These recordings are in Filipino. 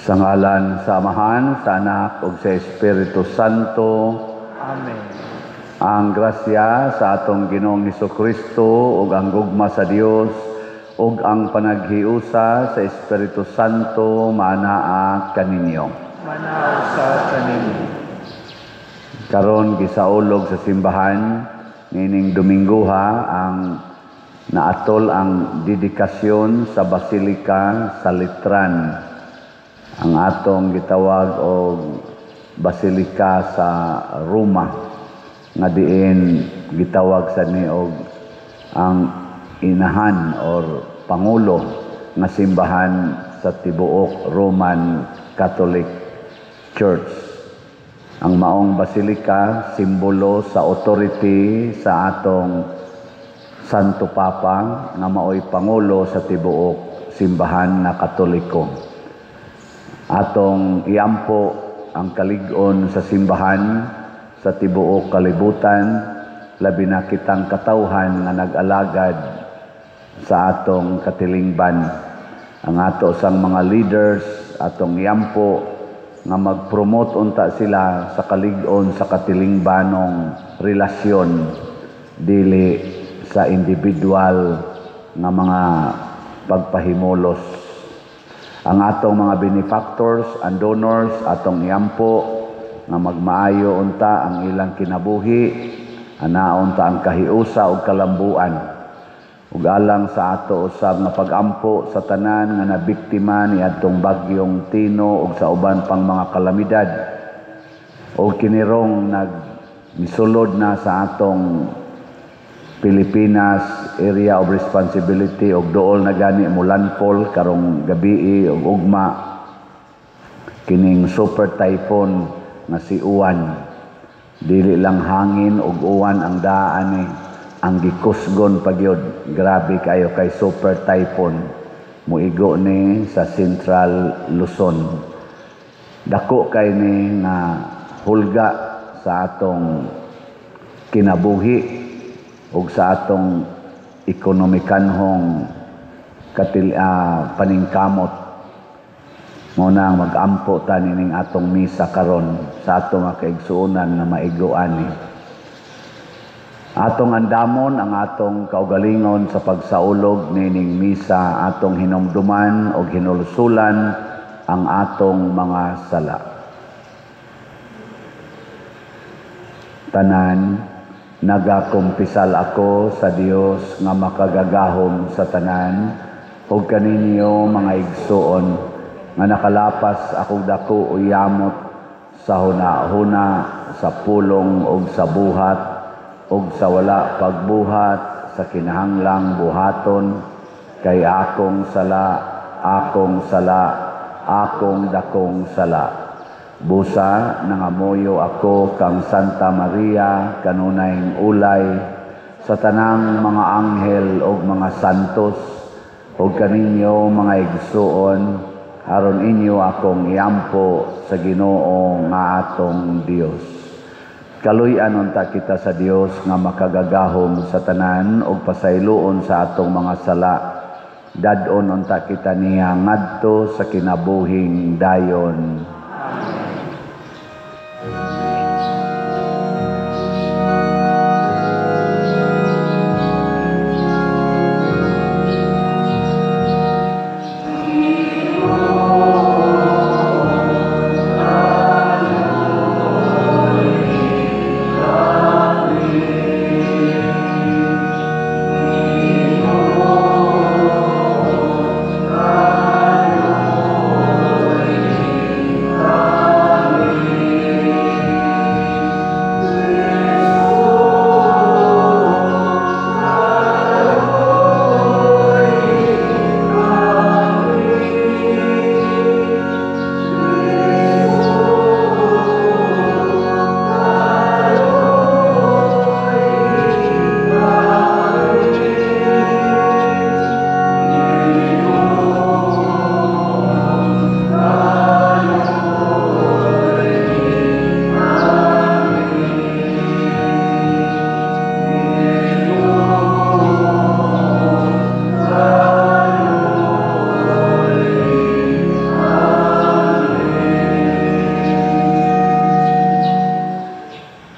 Sa ngalan sa Amahan, sa Anak, ug sa Espiritu Santo. Amen. Ang grasya sa atong Ginoong Hesukristo ug ang gugma sa Dios ug ang panaghiusa sa Espiritu Santo manaa kaninyo. Manaw sa kaninyo. Karon gisaulog sa simbahan nining Domingoha ang naatol ang dedikasyon sa Basilika sa Letran. Ang atong gitawag og Basilika sa Roma nga diin gitawag sa ni og ang inahan or pangulo nga simbahan sa tibuok Roman Catholic Church. Ang maong basilika simbolo sa authority sa atong Santo Papa nga maoy pangulo sa tibuok simbahan na Katoliko. Atong iampo ang kalig-on sa simbahan sa tibuok kalibutan, labi na kitang katawhan nga nag-alagad sa atong katilingban. Ang ato sang mga leaders, atong iampo nga mag-promote unta sila sa kalig-on sa katilingbanong relasyon dili sa individual nga mga pagpahimulos. Ang atong mga benefactors and donors, atong iampo nga magmaayo unta ang ilang kinabuhi, anaon ta ang kahiusa ug kalambuan. Ug alang sa ato usab nga pag-ampo sa tanan nga nabiktima ni adtong bagyong Tino ug sa uban pang mga kalamidad. O kinirong misulod na sa atong Pilipinas Area of Responsibility og dool na gani mulanpol karong gabi og ugma kining super typhoon nga si Uwan. Dili lang hangin og uwan ang daan ni, ang gikusgon pagyod. Grabe kayo kay super typhoon. Muigo ni sa Central Luzon. Dako kay ni nga hulga sa atong kinabuhi ug sa atong ekonomikanhong paningkamot. Muna ang mag-ampo ta nining atong misa karon sa atong kaigsuonan na maigo ani. Atong andamon ang atong kaugalingon sa pagsaulog nining misa, atong hinumduman o hinulsulan ang atong mga sala. Tanan, nagakumpisal ako sa Dios nga makagagahom sa tanan ug kaninyo mga igsuon nga nakalapas akong dako o yamot sa hunahuna, sa pulong ug sa buhat ug sa wala pagbuhat, sa kinahanglang buhaton kay akong sala, akong dakong sala. Busa nangamoyo ako kang Santa Maria kanunayng ulay, sa tanang mga anghel o mga santos o kaninyo mga igsuon, aron inyo akong iampo sa Ginoo nga atong Dios. Kaluy-an unta kita sa Dios nga makagagahom sa tanan o pasayloon sa atong mga sala. Dadon unta kita niya ngadto sa kinabuhing dayon.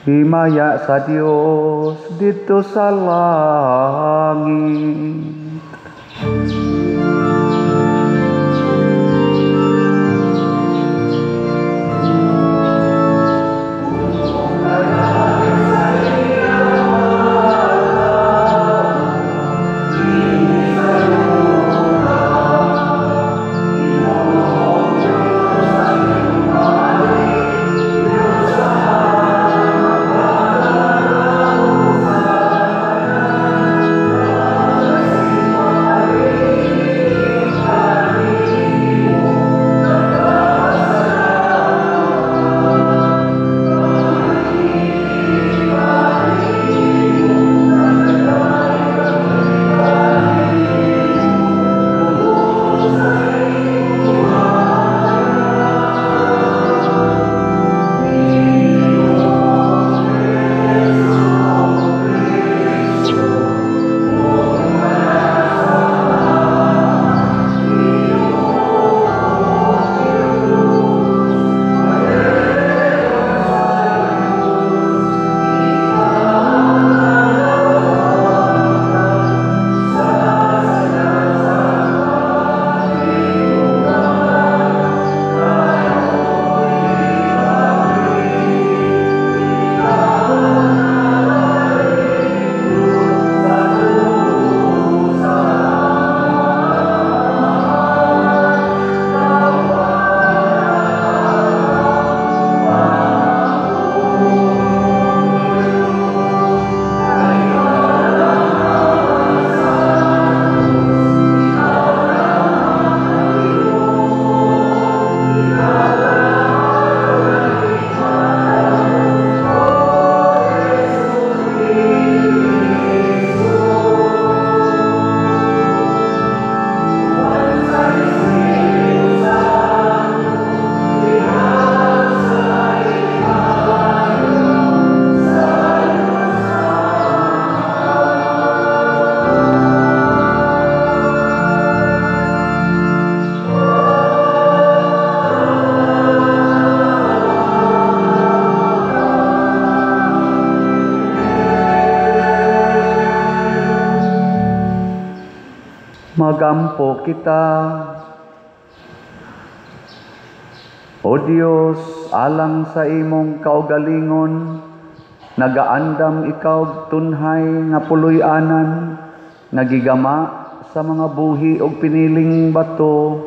Himaya sa Dios dito sa langit. Magampo kita. O Dios, alang sa imong kaugalingon, nagaandam ikaw tunhay nga puloy-anan, nagigama sa mga buhi o piniling bato,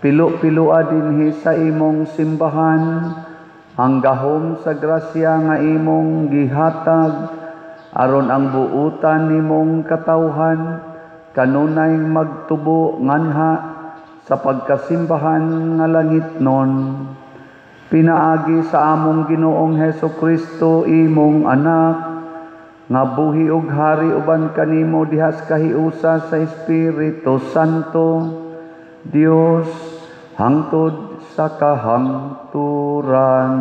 pilo-pilua dinhi sa imong simbahan, ang gahom sa grasya nga imong gihatag, aron ang buutan nimong katawhan, kanunay magtubo nganha sa pagkasimbahan nga langitnon. Pinaagi sa among Ginoong Hesukristo imong anak, nga buhi ug hari uban kanimo dihas kahiusa sa Espiritu Santo, Dios hangtod sa kahangturan.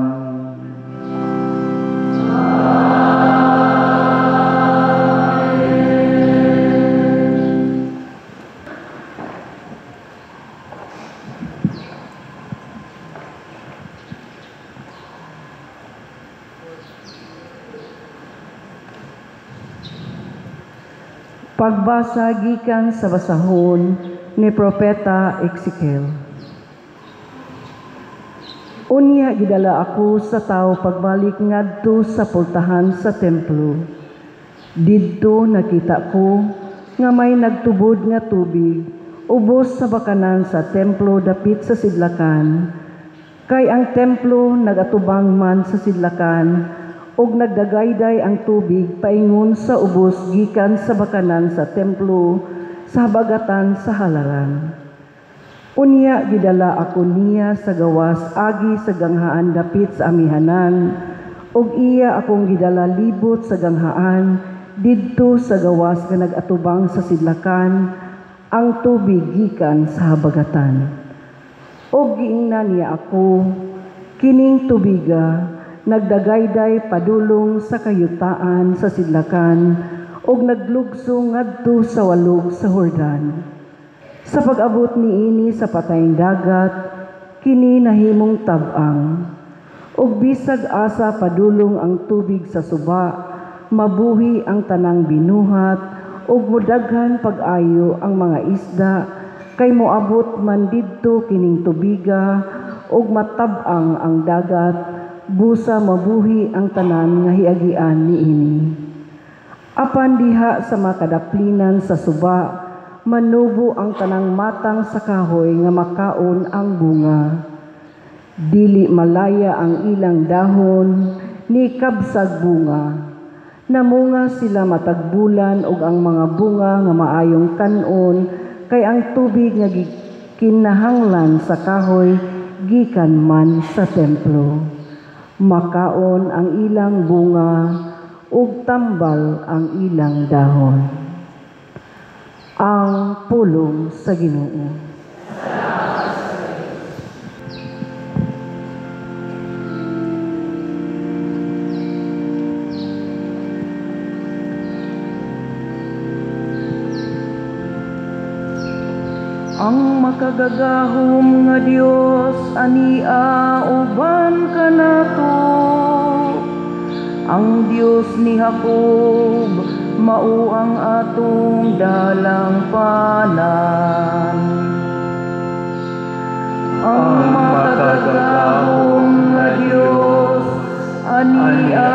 Pagbasa gikan sa basahon ni Propeta Ezekiel. Unya gidala ako sa tao pagbalik ngadto sa pultahan sa templo. Didto nakita ko nga may nagtubod nga tubig ubos sa bakanan sa templo dapit sa sidlakan. Kay ang templo nagatubang man sa sidlakan ug nagdagayday ang tubig paingon sa ubos gikan sa bakanan sa templo sa habagatan sa halaran. Unya gidala ako niya sa gawas agi sa ganghaan dapit sa amihanan ug iya akong gidala libot sa ganghaan didto sa gawas nga nagatubang sa sidlakan ang tubig gikan sa habagatan. Ug giingnan niya ako kining tubiga nagdagayday padulong sa kayutaan sa sidlakan ug naglugso ngadto sa walog sa Jordan. Sa pag-abot niini sa patayng dagat, kini nahimong tab-ang. Ug bisag asa padulong ang tubig sa suba, mabuhi ang tanang binuhat ug mudaghan pag-ayo ang mga isda kay moabot man didto kining tubiga ug matab-ang ang dagat busa mabuhi ang tanan nga hiagian niini. Apan diha sa makadaplinan sa suba, manubo ang tanang matang sa kahoy nga makaon ang bunga. Dili malaya ang ilang dahon, ni kabsag bunga. Namunga sila matagbulan ug ang mga bunga nga maayong kanon, kay ang tubig nga kinahanglan sa kahoy gikan man sa templo. Makaon ang ilang bunga ug tambal ang ilang dahon. Ang pulong sa Ginoo. Ang makagagahom nga Dios ania uban kanato. Ang Dios ni Jacob mao ang atong dalang panan. Ang makagagahom nga Dios ania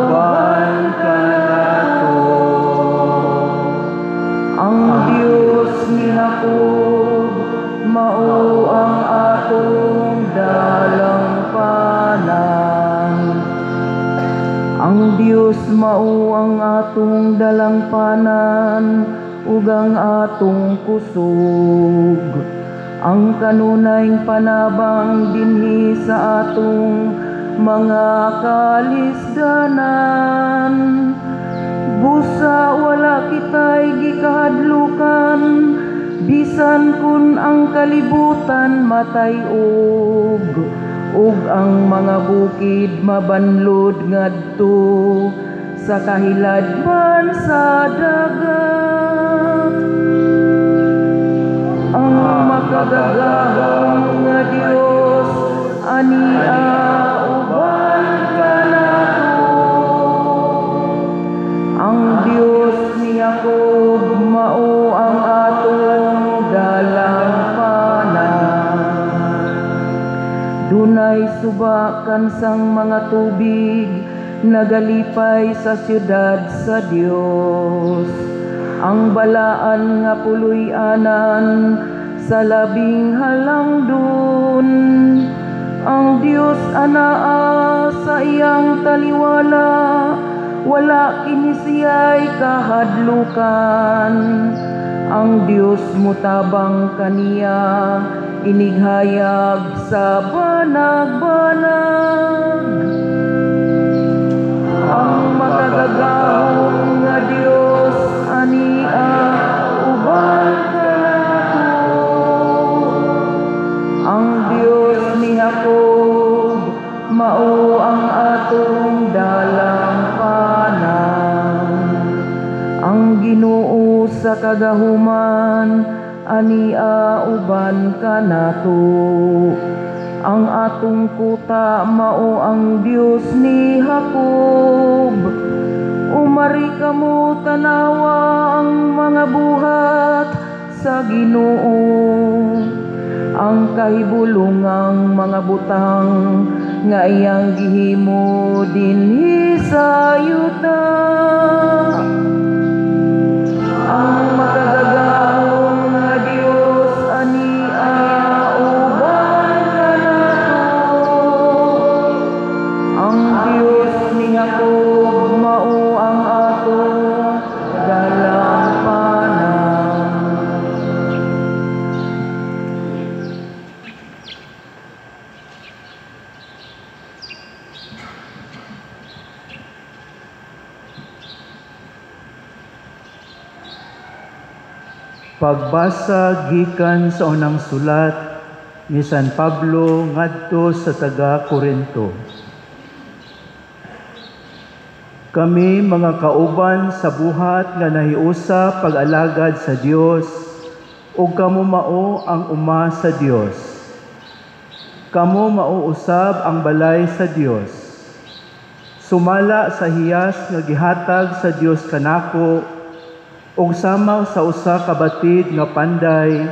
uban kanato. Ang Dios ni Jacob mao ang atong dalang panan. Ang Dios mao ang atong dalang panan ug ang atong kusog. Ang kanunayng panabang dinhi sa atong mga kalisdanan. Busa wala kitay gikahadlukan, bisan kun ang kalibutan matay-og, ug ang mga bukid mabanlod ngadto sa kahiladman sa dagat. Ang makagagahom nga Dios ania uban kanato. Ang Dios ni Jacob mao ang atong dalang panan. Dunay suba kansang mga tubig nagalipay sa siyudad sa Dios. Ang balaan nga puloy-anan sa labing halangdon. Ang Dios anaa sa iyang taliwala, wala kini siya'y kahadlukan. Ang Dios mutabang kaniya, inighayag sa banag-banag. Ang makagagahom sa kagahuman, ania uban kanato. Ang atong kuta mao ang Dios ni Jacob. Umari kamo tanawa ang mga buhat sa Ginoo. Ang kahibulungang mga butang nga iyang gihimo dinhi sa yuta. Ang makagagahon nga Dios ania uban kanato. Ang Dios ni Jacob mao ang atong dalampanan. Pagbasa gikan sa unang sulat ni San Pablo ngadto sa taga Corinto. Kami mga kauban sa buhat nga nahiusa pag-alagad sa Dios ug kamo mao ang uma sa Dios. Kamo mauusab ang balay sa Dios. Sumala sa hiyas nga gihatag sa Dios kanako ug sama sa usa ka batid nga panday,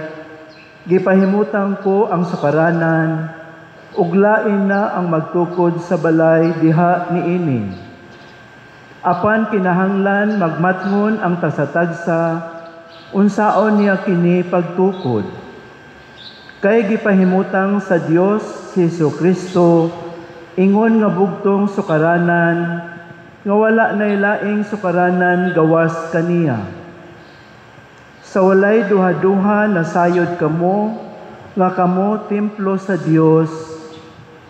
gipahimutan ko ang sukaranan, ug lain na ang magtukod sa balay diha niini. Apan kinahanglan magmatngon ang tasatagsa, unsaon niya kini pagtukod. Kay gipahimutang sa Dios si Jesucristo, ingon nga bugtong sukaranan, nga wala nay laing sukaranan gawas kaniya. Sa walay duha-duha nasayod kamo, nga kamo templo sa Dios,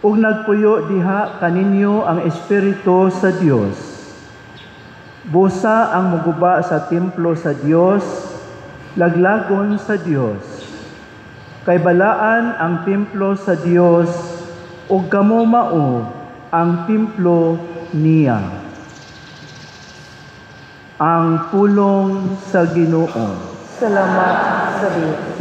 ug nagpuyo diha kaninyo ang Espiritu sa Dios. Busa ang muguba sa templo sa Dios, laglagon sa Dios. Kay balaan ang templo sa Dios, ug kamo mao ang templo niya. Ang pulong sa Ginoo. Salamat sa Diyos.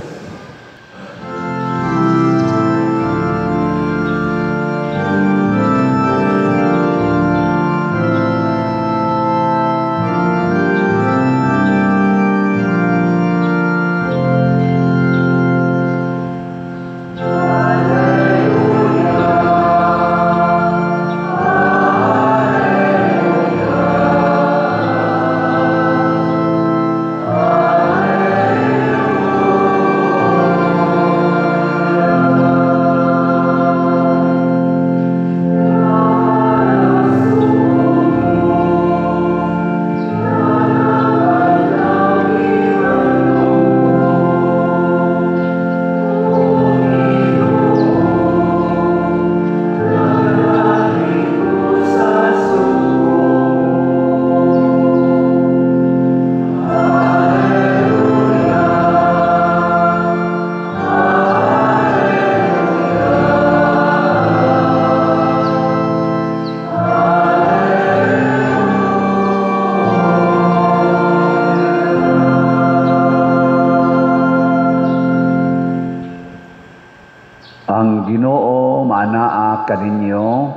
Ang Ginoo maanaa kaninyo.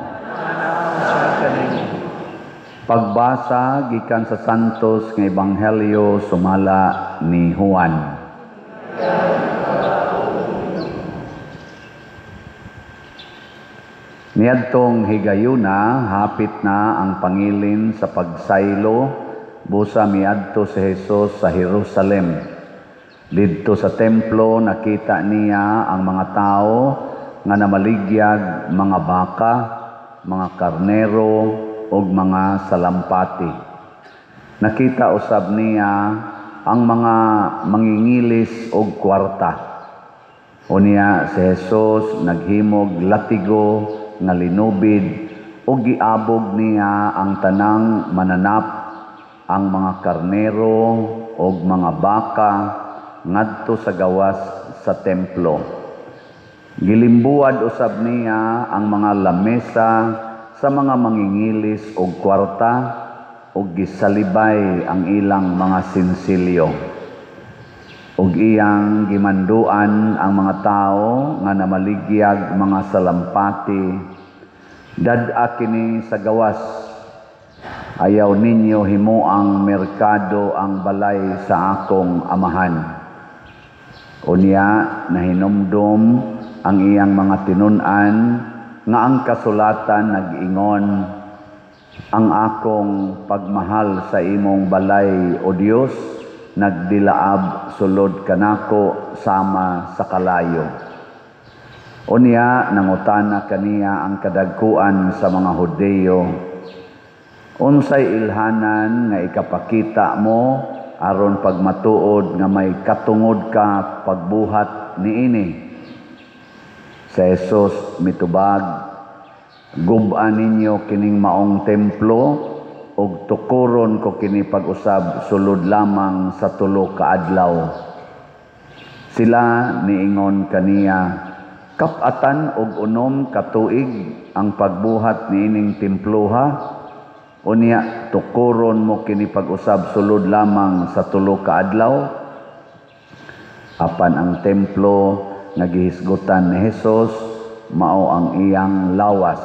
Pagbasa gikan sa Santos nga Ebanghelyo sumala ni Juan. Niadtong higayuna, hapit na ang pangilin sa pagsaylo, busa miadto si Jesus sa Jerusalem. Didto sa templo nakita niya ang mga tao nga namaligyag, mga baka, mga karnero, ug mga salampati. Nakita usab niya ang mga mangingilis og kwarta. Unya si Jesus naghimog latigo nga linubid ug giabog niya ang tanang mananap, ang mga karnero ug mga baka ngadto sa gawas sa templo. Gilimbuad usab niya ang mga lamesa sa mga mangingilis og kwarta ug gisalibay ang ilang mga sinsilyo. ug iyang gimanduan ang mga tao nga namaligyag mga salampati. Dad-a kini sa gawas, ayaw ninyo himuang merkado ang balay sa akong amahan. Unya nahinumdum ang iyang mga tinun-an nga ang kasulatan nag-ingon, ang akong pagmahal sa imong balay o Dios nagdilaab sulod kanako sama sa kalayo. Unya nangutana kaniya ang kadagkuan sa mga Hudeyo, unsay ilhanan nga ikapakita mo aron pagmatuod nga may katungod ka pagbuhat niini? Sa Jesus mitubag, gub-an ninyo kining maong templo ug tukuron ko kini pag-usab sulod lamang sa 3 ka adlaw. Sila niingon kaniya, kap-atan og 6 ka tuig ang pagbuhat niining templo ha? Unya tukuron mo kini pag-usab sulod lamang sa 3 ka adlaw. Apan ang templo nga gihisgutan ni Hesus mao ang iyang lawas.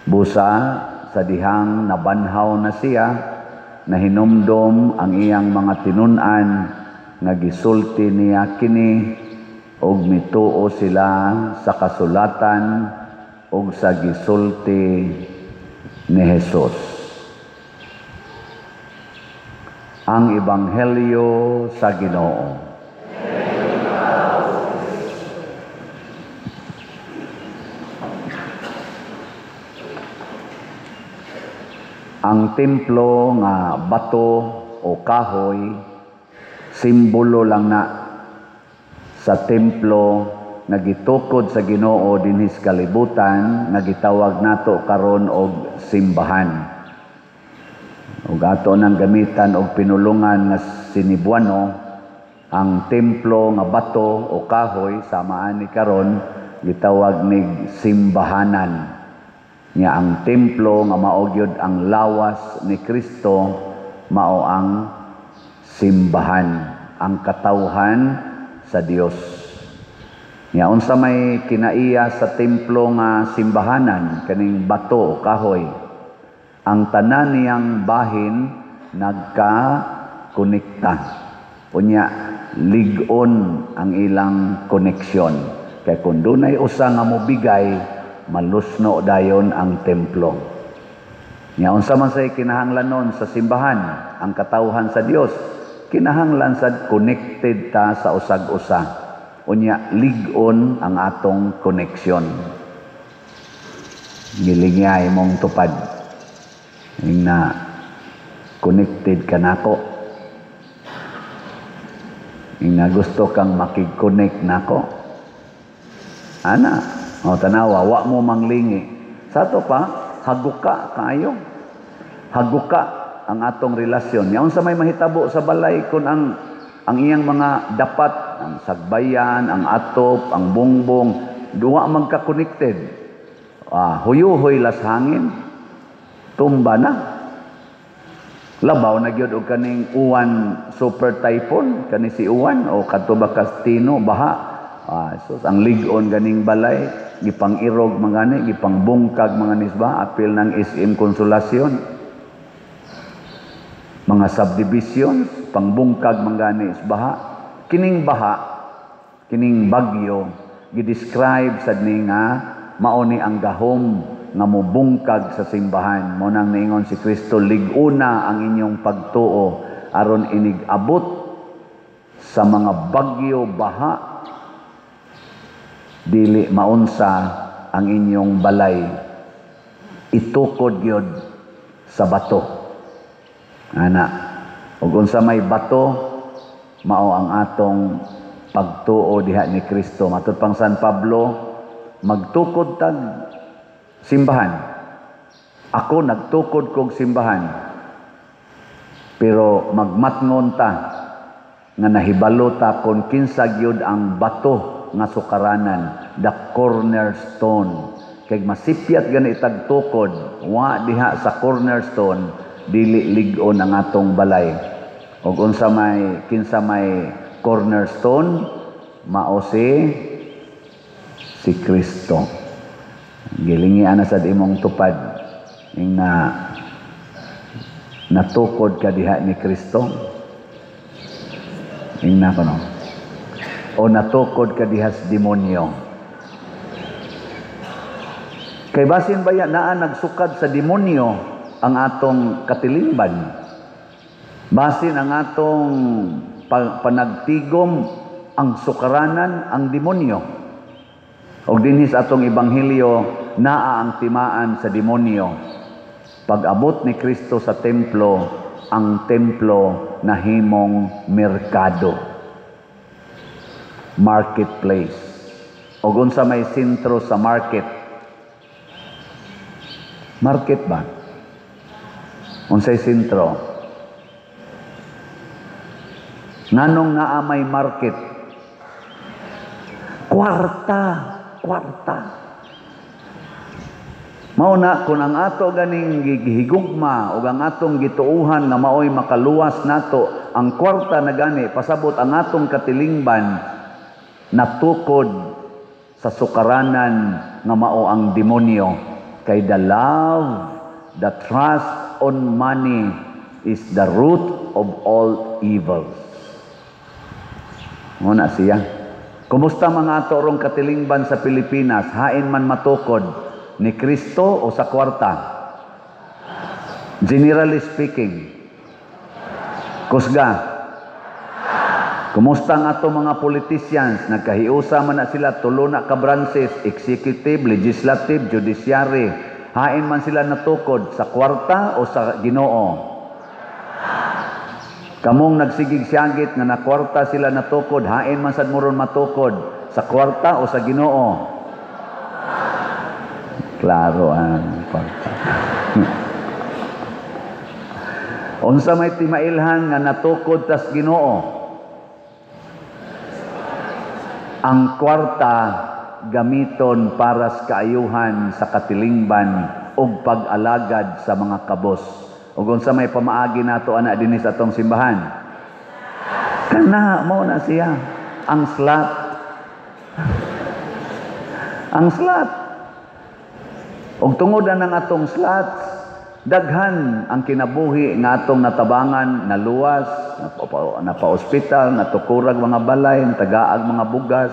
Busa sa dihang nabanhaw na siya, nahinumdom ang iyang mga tinun-an nga gisulti niya kini ug mituo sila sa kasulatan ug sa gisulti ni Jesus. Ang Ebanghelyo sa Ginoo. Ang templo nga bato o kahoy, simbolo lang na sa templo nga gitukod sa Ginoo dinhi sa kalibutan nga gitawag nato karon og simbahan. Ug ato nang gamitan og pinulungan nga sinibuano, ang templo nga bato o kahoy samaan ni karon gitawag nig simbahanan. Nya ang templo nga mao gyud ang lawas ni Kristo mao ang simbahan, ang katawhan sa Dios. Nya unsa may kinaiya sa templo nga simbahanan kaning bato o kahoy, ang tanan niyang bahin nagka-konekta. Unya lig-on ang ilang koneksyon. Kay kun dunay usa nga mobigay, malusno dayon ang templo. Nya unsa man say kinahanglanon sa simbahan, ang katawhan sa Dios, kinahanglan sad connected ta sa usag-usa. Unya lig-on ang atong koneksyon. Gilingay mong tupad na connected ka nako. Ina gusto kang makig-connect nako. Ana, o tanawa, wa mo manglingi. Sa to pa, haguka kaayo. Haguka ang atong relasyon. Yaon sa may mahitabo sa balay kung ang iyang mga dapat, ang sagbayan, ang atop, ang bungbong, duwa magka-connected. Huyuhoy las hangin, tumba na. Labaw na gyud og kaning uwan super typhoon, kani si uwan o kadto ba Castino, baha. So ang lig-on ganing balay, gipang-irog mangani, gipangbungkag mga nisba, apil ng SM Konsolasyon. Mga subdivisions, pangbungkag mangani is baha. Kining baha, kining bagyo, gidescribe sad ni nga mao ni ang gahom nga mobungkag sa simbahan. Mo nang niingon si Kristo, lig-una ang inyong pagtuo aron inig abot sa mga bagyo baha. Dili maunsa ang inyong balay, itukod gyud sa bato. Ana, ug unsa may bato, mao ang atong pagtuo diha ni Kristo. Matud pang San Pablo, magtukod tag simbahan. Ako nagtukod kog simbahan, pero magmatngon ta nga nahibalo ta kung kinsa gyud ang bato nga sukaranan, the cornerstone. Kay masipyat gani itagtukod, wa diha sa cornerstone, dili lig-on ang atong balay. Ug unsa may kinsa may cornerstone mao si Kristo. Gilingian na sad imong tupad ing natukod ka diha ni Kristo. Ing na kono. O natukod ka diha sa demonyo. Kay basin baya naa nagsukad sa demonyo ang atong katilingban. Basin ang atong panagtigom ang sukaranan ang demonyo. Og dinhi sa atong ebanghelyo naa ang timaan sa demonyo. Pag-abot ni Kristo sa templo, ang templo nahimong merkado. Marketplace. O unsa may sentro sa market? Market ba? Unsay sentro? Nganong naa may market? Kwarta. Mao na kung ang ato ganing gihigugma o ang atong gituuhan nga maoy makaluwas nato, ang kwarta na gani pasabot ang atong katilingban natukod sa sukaranan nga mao ang demonyo. Kay the love, the trust on money is the root of all evils. Muna siya. Kumusta mga ato rong katilingban sa Pilipinas? Hain man matukod ni Kristo o sa kwarta? Generally speaking. Kusga. Kumusta ang ato mga politicians? Nagkahiusa man na sila, tulo na ka branches, executive, legislative, judiciary. Hain man sila natukod sa kwarta o sa Ginoo? Kamong nagsigig-siyagit nga na kwarta sila natukod, hain man sad moron matukod sa kwarta o sa Ginoo? Klaro ang kwarta. Unsa may timailhan nga natukod tas Ginoo? Ang kwarta gamiton para sa kaayuhan sa katilingban o pag-alagad sa mga kabos. O unsa may pamaagi nato ana dinhi sa atong simbahan? Kana mo na siya ang slot. Ang slot. Og tungod ang atong slots, daghan ang kinabuhi nga atong natabangan, naluwas, napa-ospital, natukurag mga balay, natagaag mga bugas.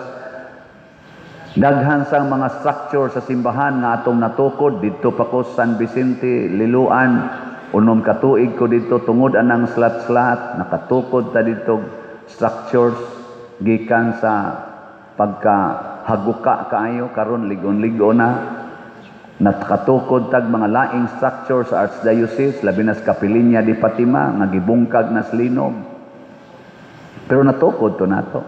Daghan sang mga structure sa simbahan nga atong natukod didto pa ko San Vicente, Liloan, unom ka tuig ko dito tungod anang slat-slat, nakatukod ta dito structures gikan sa pagkahaguka kaayo karon ligon-ligon na. Nakatukod tag mga laing structure sa Archdiocese, labi na sa Kapilinya di Fatima, nga gibungkag na slinog. Pero natukod to nato.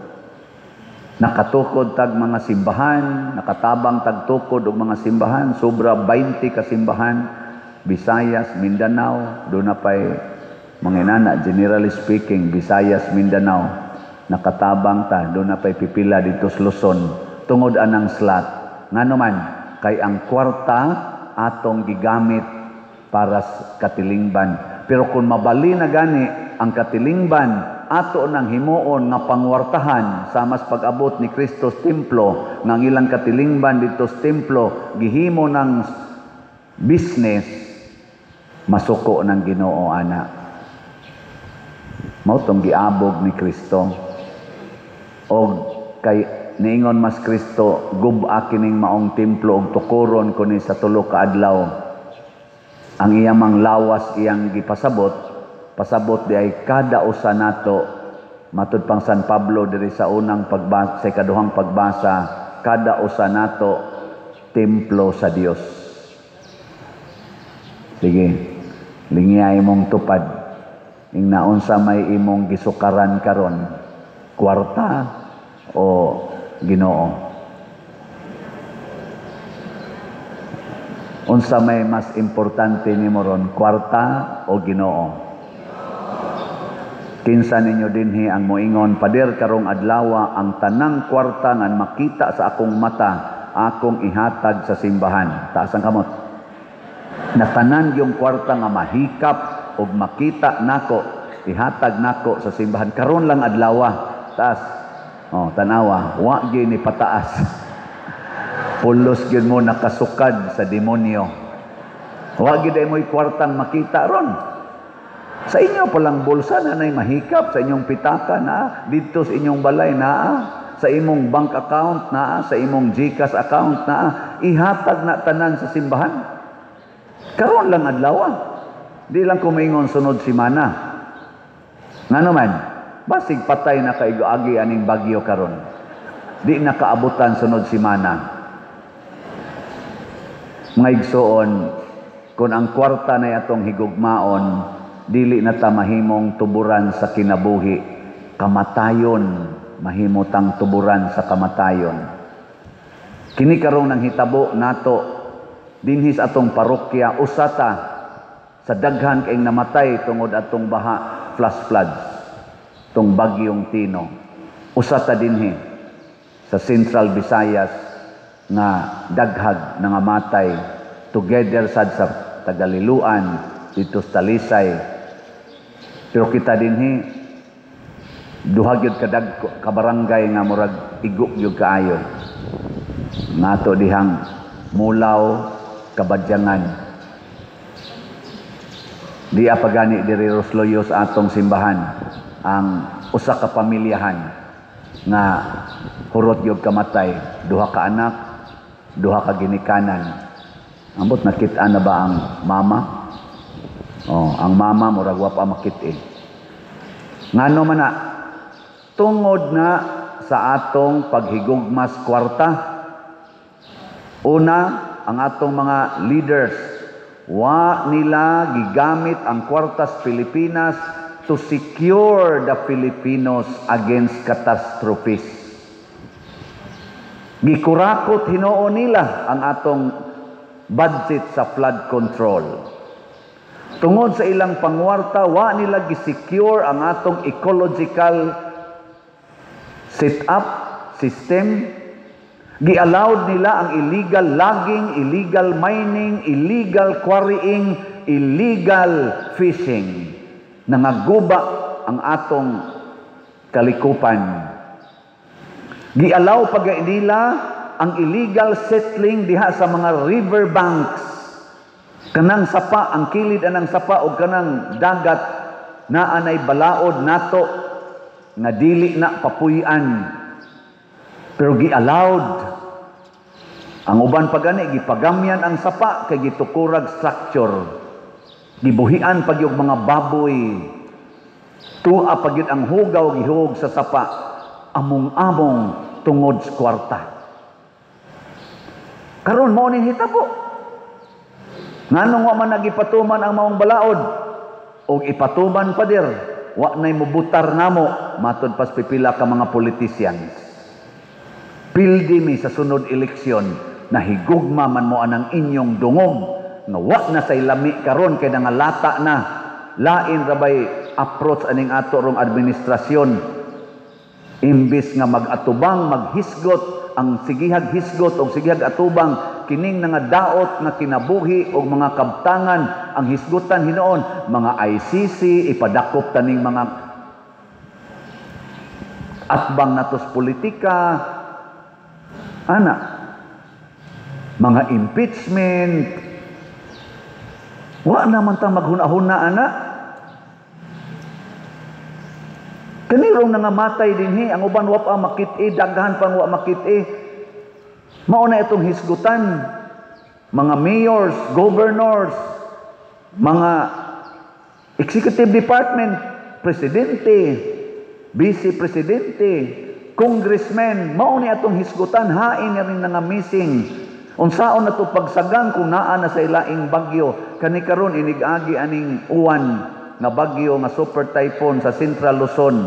Nakatukod tag mga simbahan, nakatabang tagtukod og mga simbahan, sobra 20 ka simbahan, Visayas, Mindanao, doon na pa'y mga inana, generally speaking, Visayas, Mindanao, nakatabang ta, doon na pa'y pipila dito sa Luzon, tungod anang slot. Nga naman, kay ang kwarta atong gigamit para sa katilingban. Pero kung mabali na gani ang katilingban ato nang himuon nga pangwartahan sa mas pag-abot ni Kristo sa templo, nga ilang katilingban dito sa templo gihimo ng business, masuko ng Ginoo ana. Mao tong giabog ni Kristo. Og kay niingon mas Kristo, gub-a kining maong templo og tukuron kuni sa tulo ka adlaw. Ang iyang lawas iyang gipasabot, pasabot di ay kada usa nato, matud pang San Pablo diri sa unang pagbasa, sa ikaduhang pagbasa, kada usa nato templo sa Dios. Sige, lingiyay mong tupad. Ing naunsa may imong gisukaran karon, kwarta o Ginoo? Unsa may mas importante nimo ron, kwarta o Ginoo? Kinsa ninyo dinhi ang moingon, pader karong adlaw ang tanang kwarta nga makita sa akong mata, akong ihatag sa simbahan. Taas ang kamot. Natanan yung kwarta nga mahikap og makita nako, ihatag nako sa simbahan. Karon lang adlaw, taas. Oh, tanawa, wa gyud ni pataas. Pulos gyud mo nakasukad sa demonyo. Wa gyud mo'y kwartang makita ron. Sa inyo palang bulsa na nay mahikap, sa inyong pitaka na, dito sa inyong balay na, sa imong bank account na, sa imong GCash account na, ihatag na tanan sa simbahan. Karon lang adlaw. Di lang kumingon sunod simana. Nga naman, basig patay na kaigo-agi aning bagyo karon. Di nakaabutan sunod simana. Mga igsoon, kung ang kwarta na atong higugmaon, dili na ta mahimong tuburan sa kinabuhi, kamatayon, mahimutang tuburan sa kamatayon. Kini karong nang hitabo nato, dinhis atong parokya, usata, sa daghan kay namatay tungod atong baha, flash floods, tong bagyong Tino. Usata dinhi sa Central Visayas nga daghag nga matay together sad sa Tagaliluan dito sa Talisay. Pero kita dinhi duha gyud ka barangay nga murag iguk gyud kaayo. Nato dihang Mulaw, Kabadyangan. Di apagani diri Rosloyo sa atong simbahan ang usa ka pamilyahan nga hurot gyud kamatay, duha ka anak, duha ka ginikanan. Ambot nakita na ba ang mama? Oh, ang mama murag wa pa makit-i. Ngano man na tungod na sa atong paghigugmas kwarta. Una, ang atong mga leaders wa nila gigamit ang kwartas Pilipinas to secure the Filipinos against catastrophes. Gikurakot hinuon nila ang atong budget sa flood control. Tungod sa ilang pangwarta, wa nila gisecure ang atong ecological setup, system. Gi-allowed nila ang illegal logging, illegal mining, illegal quarrying, illegal fishing. Nangaguba ang atong kalikupan. Gi-allow pag nila ang illegal settling diha sa mga river banks. Kanang sapa, ang kilid anang sapa o kanang dagat na anay balaod nato nga dili na papuy-an. Pero gi-allowed. Ang uban pagani gipagamyan ang sapa kay gitukurag structure. Gibuhian pag yung mga baboy. Tua pag yun ang hugaw gihug sa sapa. Among-among tungod sa kwarta. Karon mao ning hitabo. Nganong wa man nagipatuman ang maong balaod o ipatuman pa dir, wa nay mubutar namo matud pas pipila ka mga politicians. Pildi mi sa sunod eleksyon na higugma man mo anang inyong dungog nga wa na say lami karon kay nangalata na lain rabay approach aning ato rong administrasyon imbis nga mag-atubang maghisgot ang sigihag hisgot o sigihag atubang kining nga daot nga kinabuhi o mga kabtangan ang hisgutan hinoon mga ICC ipadakop taning mga atbang natos politika ana mga impeachment wa naman ta maghuna-huna ana kanirong nangamatay dinhi ang uban wa pa makit-i daghan pang wa makit-i mao na itong hisgutan mga mayors, governors, mga executive department, presidente, vice presidente, congressmen, mao ni atong hisgutan hain na rin nga missing. Unsaon na to pagsagang kung naa na sa ilaing bagyo kani karon inigagi aning uwan nga bagyo nga super typhoon sa Central Luzon.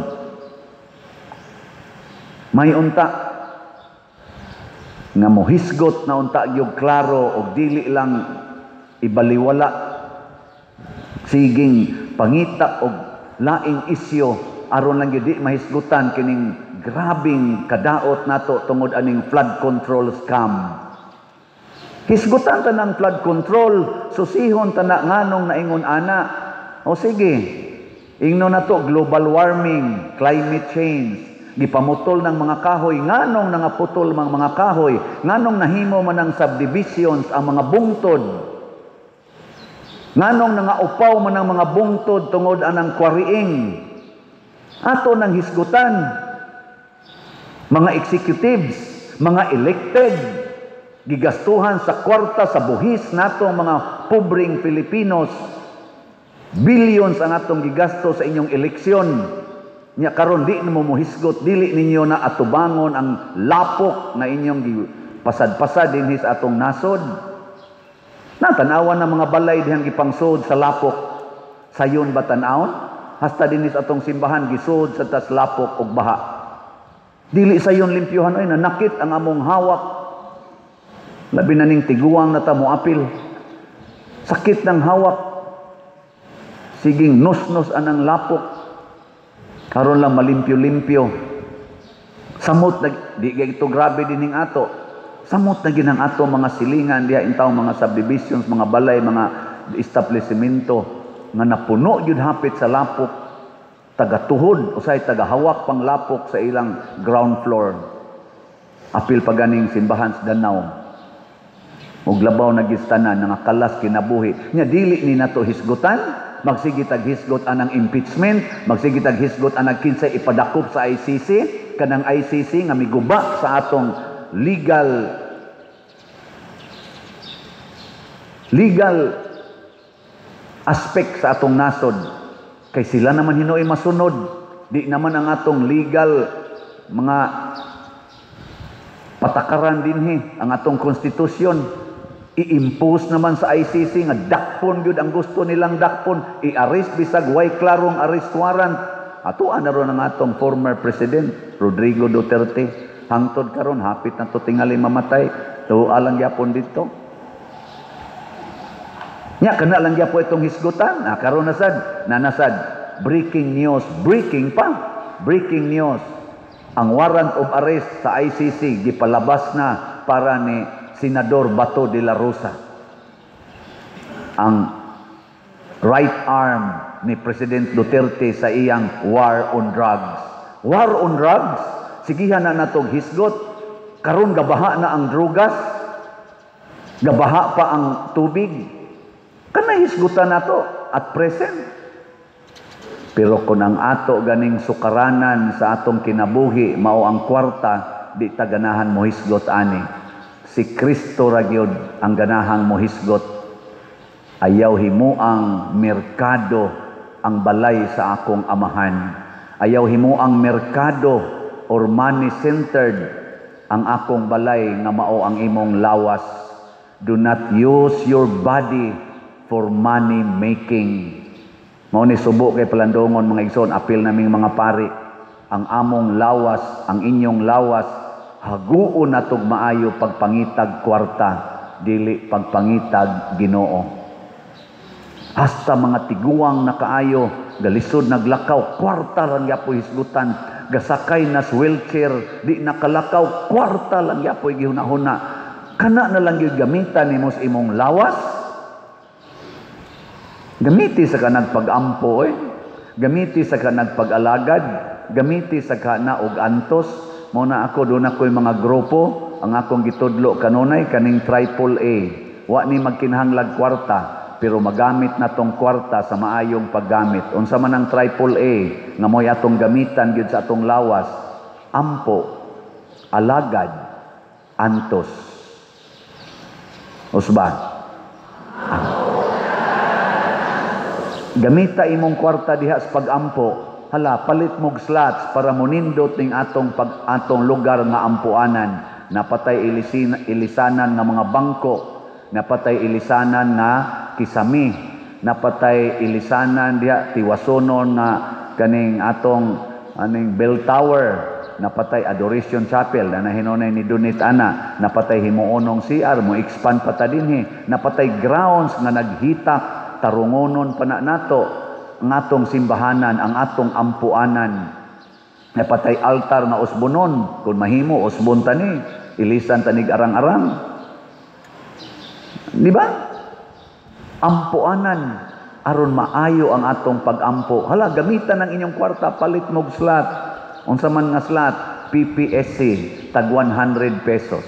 May unta nga mohisgot na unta gyud klaro og dili lang ibaliwala siging pangita og laing isyo aron lang gyud di mahisgutan kining grabing kadaot nato tungod aning flood control scam. Hisgutan ta ng flood control, susihon ta na nganong naingon ana. O sige, ingno na to global warming, climate change. gipamutol ng mga kahoy, nganong nangaputol mga kahoy, nganong nahimo man ang subdivisions ang mga bungtod, nganong nangaupaw man ang mga bungtod tungod anang kwariing, ato nang hisgutan, mga executives, mga elected, gigastuhan sa kwarta sa buhis natong mga pobreng Pilipinos, billions ang atong gigasto sa inyong eleksyon. Nya karon di na mo muhisgot, dili ninyo na atubangon ang lapok na inyong pasad-pasad dinhi sa atong nasod. Natanawan na mga balay dihang gipangsud sa lapok, sayon ba tan-awon? Hasta dinhi sa atong simbahan gisud sa tas lapok ug baha. Dili sayon limpyuhan ay nanakit ang among hawak. Labi na ning tiguang na ta mo apil. Sakit ng hawak. Siging nos-nos anang lapok. Karon lang malimpyo-limpyo. Samot na, di ito grabe dining ato. Samot na ginang ato mga silingan, diha intaw mga subdivisions, mga balay, mga establishmento, nga napuno yun hapit sa lapok, taga-tuhod, usay taga-hawak pang lapok sa ilang ground floor. Apil pa ganing simbahan sa Danau. Ug labaw na gistanan, nga kalas kinabuhi. Nya dili ni nato hisgutan, magsige taghisgot anang impeachment, magsige taghisgot anang kinsay ipadakop sa ICC, kanang ICC nga miguba sa atong legal aspect sa atong nasod. Kay sila naman hinoy masunod, di naman ang atong legal mga patakaran dinhi, ang atong konstitusyon i-impose naman sa ICC nga dakpon gyud ang gusto nilang dakpon, i-arrest bisag way klarong arrest warrant. Ato na ron ang atong former president Rodrigo Duterte, hangtod karon hapit na to tingali mamatay, tuwa lang gyapon dito. Nya kana lang gyapon itong hisgutan, karon nanasad breaking news, breaking news. Ang warrant of arrest sa ICC gipalabas na para ni Senador Bato de la Rosa, ang right arm ni President Duterte sa iyang war on drugs. War on drugs, sigihan na natong hisgot, karon gabaha na ang drugas, gabaha pa ang tubig, kanay hisgutan nato at present. Pero kung ang ato ganing sukaranan sa atong kinabuhi mao ang kwarta, di ta ganahan mo hisgot ani. Si Kristo ra gyud ang ganahang mohisgot. Ayaw himuang merkado ang balay sa akong amahan. Ayaw himuang merkado or money-centered ang akong balay nga mao ang imong lawas. Do not use your body for money making. Mao ni subo kay palandongon mga igsoon, apil naming mga pari. Ang among lawas, ang inyong lawas, haguon natog maayo pagpangitag kwarta, dili pagpangitag Ginoo. Hasta mga tiguang na kaayo, galisod naglakaw, kwarta lang yapoy hisgutan, gasakay nas wheelchair, di nakalakaw, kwarta lang yapoy gihuna-huna. Kana na lang yung gamitan ni mos imong lawas. Gamiti sa kanang pag-ampo, gamiti sa kanang pag-alagad, gamiti sa kana og antos. Muna ako, doon ako'y mga grupo, ang akong gitudlo kanunay, kaning AAA. Wa ni magkinahanglag kwarta, pero magamit na tong kwarta sa maayong paggamit. Unsa man ang AAA, nga mo'y atong gamitan gyud sa atong lawas, ampo, alagad, antos. Usba? Gamita imong kwarta diha sa pag-ampo. Hala, palit mog slots para munindot ning atong lugar nga ampuanan. Napatay ilisanan nga mga bangko, napatay ilisanan nga kisami, napatay ilisanan diha tiwasonon nga kaning atong aning bell tower, napatay adoration chapel na nahinunay ni Dunit ana, napatay himuonong CR mo expand pa ta dinhi, napatay grounds nga naghitak tarungonon pa na nato ang atong simbahanan, ang atong ampuanan. Napatay altar na usbonon, kung mahimo usbon tani, ilisan tanig arang-arang. Di ba? Ampuanan aron maayo ang atong pag-ampo. Hala, gamitan ang inyong kwarta, palit mog slot. Unsa man nga slot, PPSC, tag 100 pesos.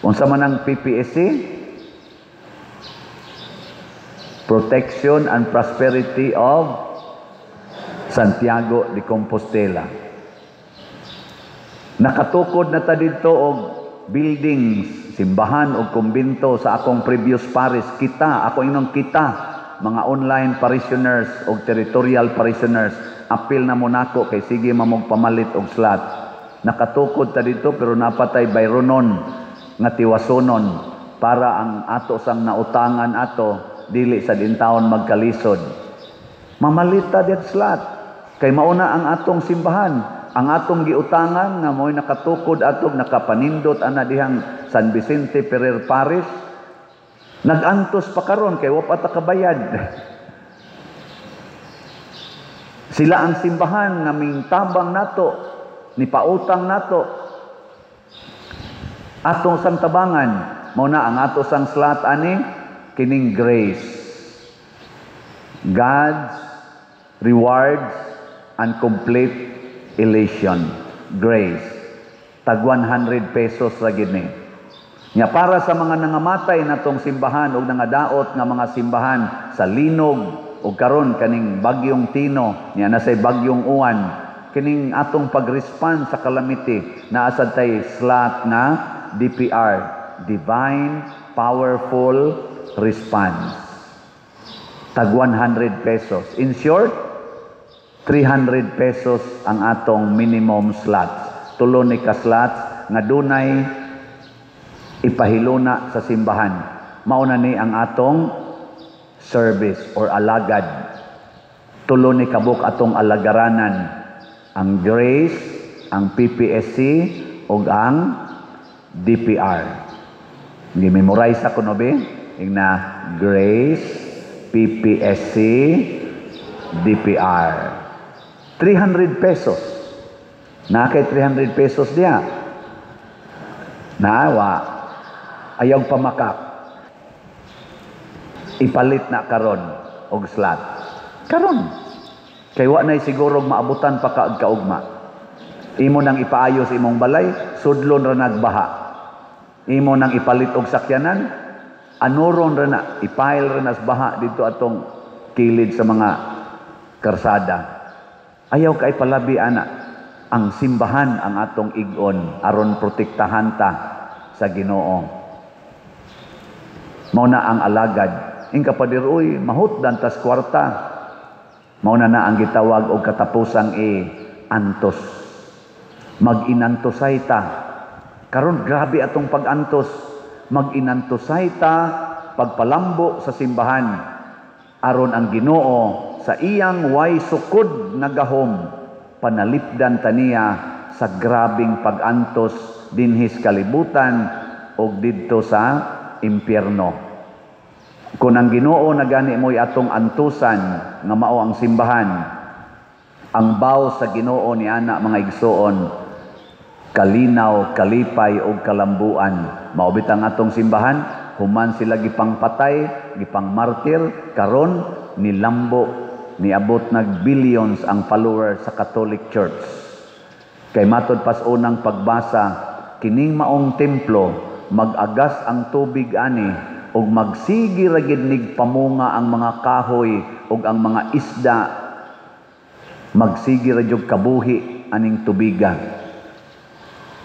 Unsa man ang PPSC? Protection and Prosperity of Santiago de Compostela. Nakatukod na ta dito og buildings, simbahan o kumbento sa akong previous parish. Ako inong kita, mga online parishioners o territorial parishioners, apil na mo nako kay sige mamog pamalit og slot. Nakatukod ta dito pero napatay bayronon nga tiwasonon para ang ato sang nautangan ato dili sa dintawon magkalisod. Mamalit ta det slot kay mauna ang atong simbahan. Ang atong giutangan nga mo'y nakatukod atog nakapanindot ana dihang San Vicente Ferrer Parish, nagantos pa karon kay wa pa ta kabayad. Sila ang simbahan nga mingtabang nato, ni pautang nato. Atong sang tabangan, mao na ang ato sang slot ani kining grace. God's rewards and complete elation, grace. Tag 100 pesos ra gid ni. Nya para sa mga nangamatay natong simbahan o nangadaot nga mga simbahan sa linog o karon kaning bagyong Tino, nya nasay bagyong Uwan, kining atong pag-respond sa calamity naa sad tay slot nga DPR, Divine Powerful Response. Tag 100 pesos. In short, 300 pesos ang atong minimum slots. Tulo ni ka slots nga dunay ipahiluna sa simbahan. Mao na ni ang atong service or alagad. Tulo ni kabuk atong alagaranan. Ang grace, ang PPSC ug ang DPR. Gi-memorize ako no be? Ingna grace, PPSC, DPR. 300 pesos. Na kay 300 pesos diya. Naawa. Ayaw pamakak. Ipalit na karon og slot. Karon. Kay wa nay siguro maabutan pa kaag kaugma. Imo nang ipaayos imong balay, sudlon ra nagbaha. Imo nang ipalit og sakyanan, anuron ra na, ipail ra nas baha dito atong kilid sa mga karsada. Ayaw kay palabi ana ang simbahan ang atong igon aron protektahan ta sa Ginoo. Mao na ang alagad. Ingka padiroy mahutdan tas kwarta. Mao na ang gitawag og katapusang antos. Mag-inantosay ta. Karon grabe atong pag-antos. Mag-inantosay ta pagpalambo sa simbahan aron ang Ginoo sa iyang way sukod na gahom, panalipdan taniya sa grabing pag-antos dinhis kalibutan o didto sa impyerno. Kung ang Ginoo na gani mo'y atong antusan nga mao ang simbahan, ang baw sa Ginoo ni ana mga igsoon, kalinaw, kalipay o kalambuan. Maubit ang atong simbahan, human sila gipang patay, gipang martir, karon nilambo niabot nag billions ang followers sa Catholic Church. Kay matod pas unang pagbasa, kining maong templo mag-agas ang tubig ani ug magsigi ra gid nig pamunga ang mga kahoy ug ang mga isda. Magsigi ra jud kabuhi aning tubigan.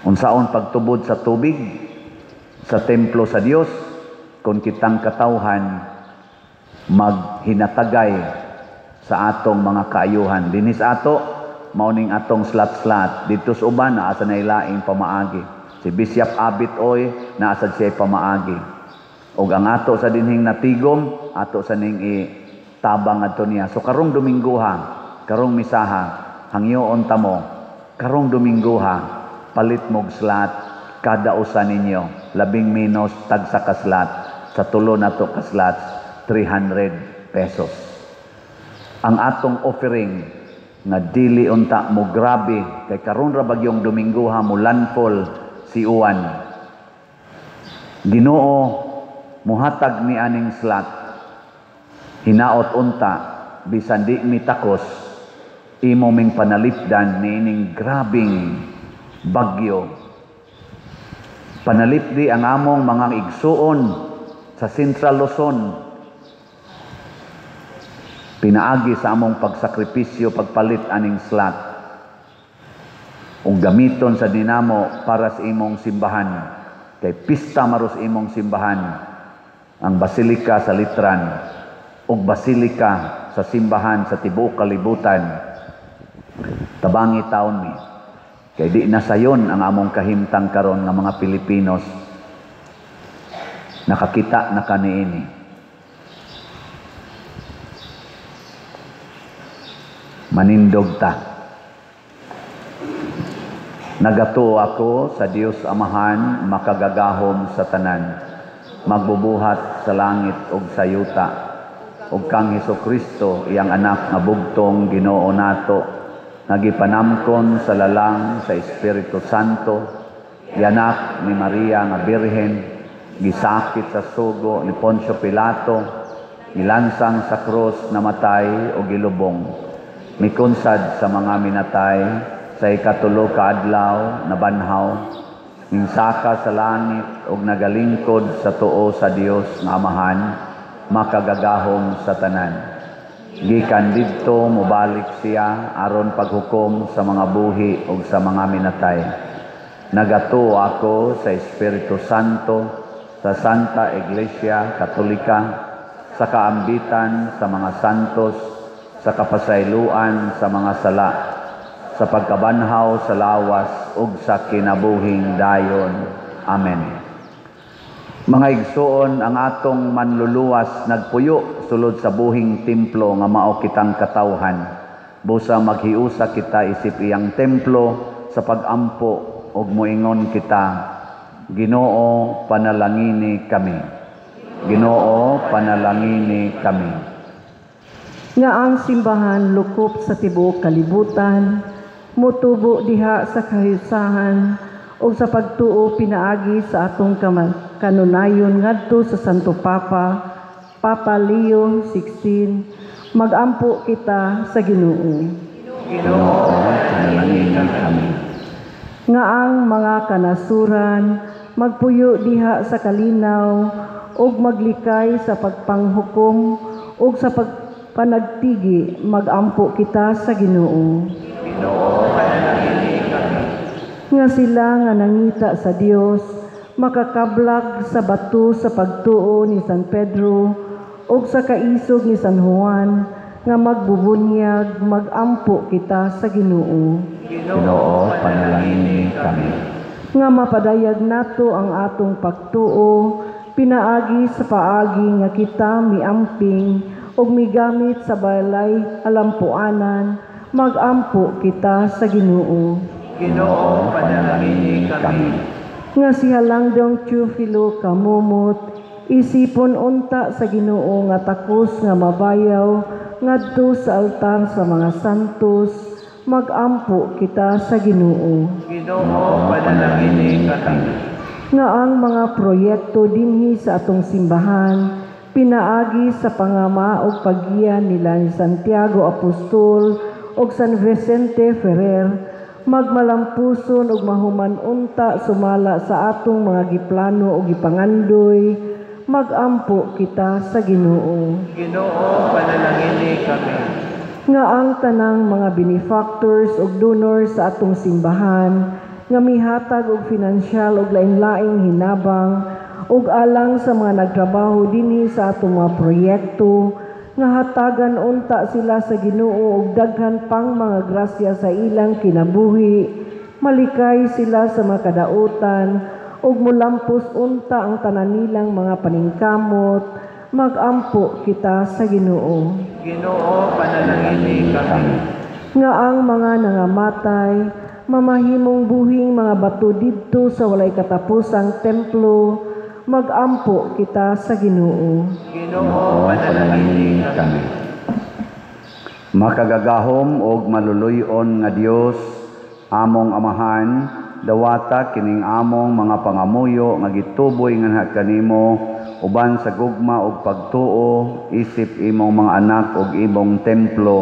Unsaon pagtubod sa tubig sa templo sa Dios kung kitang katawhan maghinatagay sa atong mga kaayuhan. Dinis ato, mauning atong slot-slot. Dito sa uban, naasa na ilaing pamaagi. Si Bishop Abit Oy, naasa siya pamaagi. O ang ato sa dinhing natigom, ato sa ning tabang ato niya. So karong Domingguha, karong misaha, hangyoon tamo, karong Domingguha, palit mog slot, kada usa ninyo, 10 minos tag sa kaslat, sa tulo na to kaslat, 300 pesos. Ang atong offering nga dili unta mo grabe kay karon ra bagyong Domingguha mo landfall si Uwan. Ginoo muhatag ni aning slot. Hinaot unta bisan di mi takos imo ming panalipdan niining grabing bagyo. Panalipdi ang among mga igsuon sa Central Luzon. Pinaagi sa among pagsakripisyo pagpalit aning slot ug gamiton sa dinamo para sa imong simbahan. Kay pista maros imong simbahan ang Basilika sa Litran ug Basilika sa simbahan sa tibuok kalibutan. Tabangi taon mi. Kay di na sayon ang among kahimtang karon nga mga Pilipinos. Nakakita na kaniini. Manindog ta. Nagatuo ako sa Dios Amahan, makagagahom sa tanan, magbubuhat sa langit ug sa yuta, ug kang Hesukristo iyang anak nga bugtong Ginoo nato, nagipanamkon sa lalang sa Espiritu Santo, yanak ni Maria nga Birhen, gisakit sa sugo ni Poncio Pilato, gilansang sa krus, namatay o gilubong, mikunsad sa mga minatay, sa ikatulo ka adlaw nabanhaw, minsaka sa langit ug nagalingkod sa tuo sa Dios nga Amahan, makagagahom sa tanan. Gikan didto mobalik siya aron paghukom sa mga buhi ug sa mga minatay. Nagatuo ako sa Espiritu Santo, sa Santa Iglesia Katolika, sa kaambitan sa mga santos, sa kapasayloan sa mga sala, sa pagkabanhaw sa lawas ug sa kinabuhing dayon. Amen. Mga igsoon, ang atong manluluwas nagpuyo sulod sa buhing templo nga mao kitang katawhan. Busa maghiusa kita isip iyang templo sa pagampo ug moingon kita, Ginoo, panalangini kami. Ginoo, panalangini kami. Nga ang simbahan lukop sa tibuok kalibutan, mutubo diha sa kahiusahan o sa pagtuo pinaagi sa atong kanunayon ngadto sa Santo Papa Leo XVI, magampo kita sa Ginoo. Ginoo, panalangini kami. Nga ang mga kanasuran magpuyo diha sa kalinaw ug maglikay sa pagpanghukom ug sa pagpanagtigi, magampo kita sa Ginoo. Ginoo, panalangini kami. Nga sila nga nangita sa Dios, makakablag sa bato sa pagtuo ni San Pedro ug sa kaisog ni San Juan, nga magbubunyag, magampo kita sa Ginoo. Ginoo, panalangini kami. Nga mapadayag nato ang atong pagtuo, pinaagi sa paagi nga kita miamping ug migamit sa balay alampuanan, magampo kita sa Ginoo. Ginoo, panalangini kami. Nga si Halangdong Teofilo kamumot, isipon unta sa Ginoo nga takos nga mabayaw ngadto sa altar sa mga santos, magampo kita sa Ginoo. Ginoo, panalangini kami. Nga ang mga proyekto dinhi sa atong simbahan, pinaagi sa pangama ug paggiya nila ni Santiago Apostol ug San Vicente Ferrer, magmalampuson ug mahuman unta sumala sa atong mga giplano ug gipangandoy, magampo kita sa Ginoo. Ginoo, panalangini kami. Nga ang tanang mga benefactors ug donors sa atong simbahan, nga mihatag og pinansyal ug lain-laing hinabang ug alang sa mga nagtrabaho dinhi sa atong mga proyekto, nga hatagan unta sila sa Ginoo ug daghan pang mga grasya sa ilang kinabuhi, malikay sila sa mga kadautan ug mulampos unta ang tanan nilang mga paningkamot, magampo kita sa Ginoo. Ginoo, panalangini kami. Nga ang mga nangamatay, mamahimong buhing mga bato didto sa walay katapusang templo, magampo kita sa Ginoo. Ginoo, panalangini kami. Makagagahom og maluluyon nga Dios, among Amahan, dawata kining among mga pangamuyo nga gituboy nga kanimo uban sa gugma ug pagtuo isip imong mga anak ug imong templo,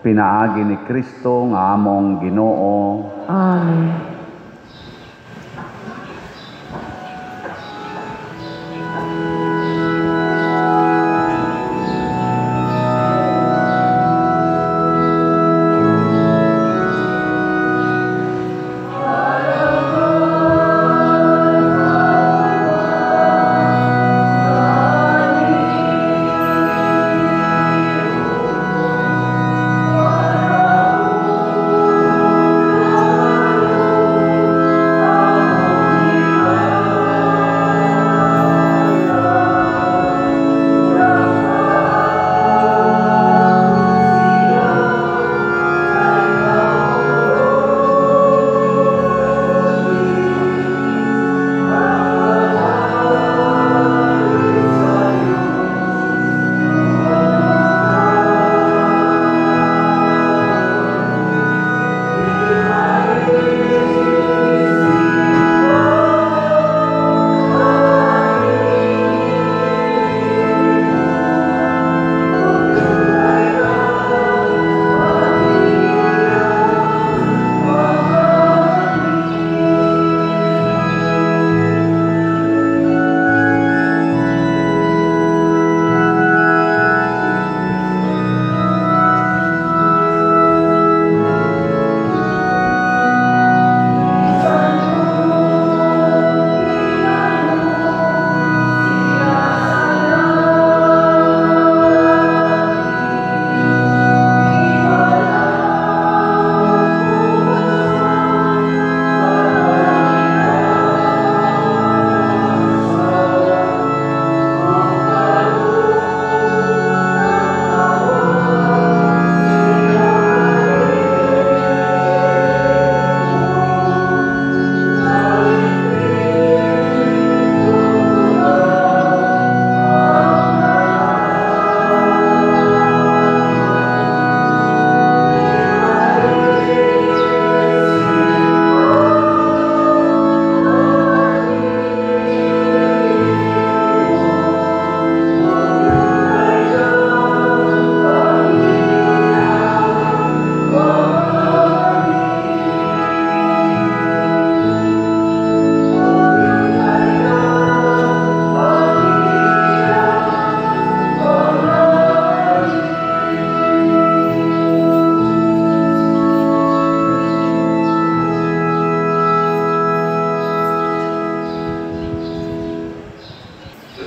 pinaagi ni Kristo nga among Ginoo. Amen.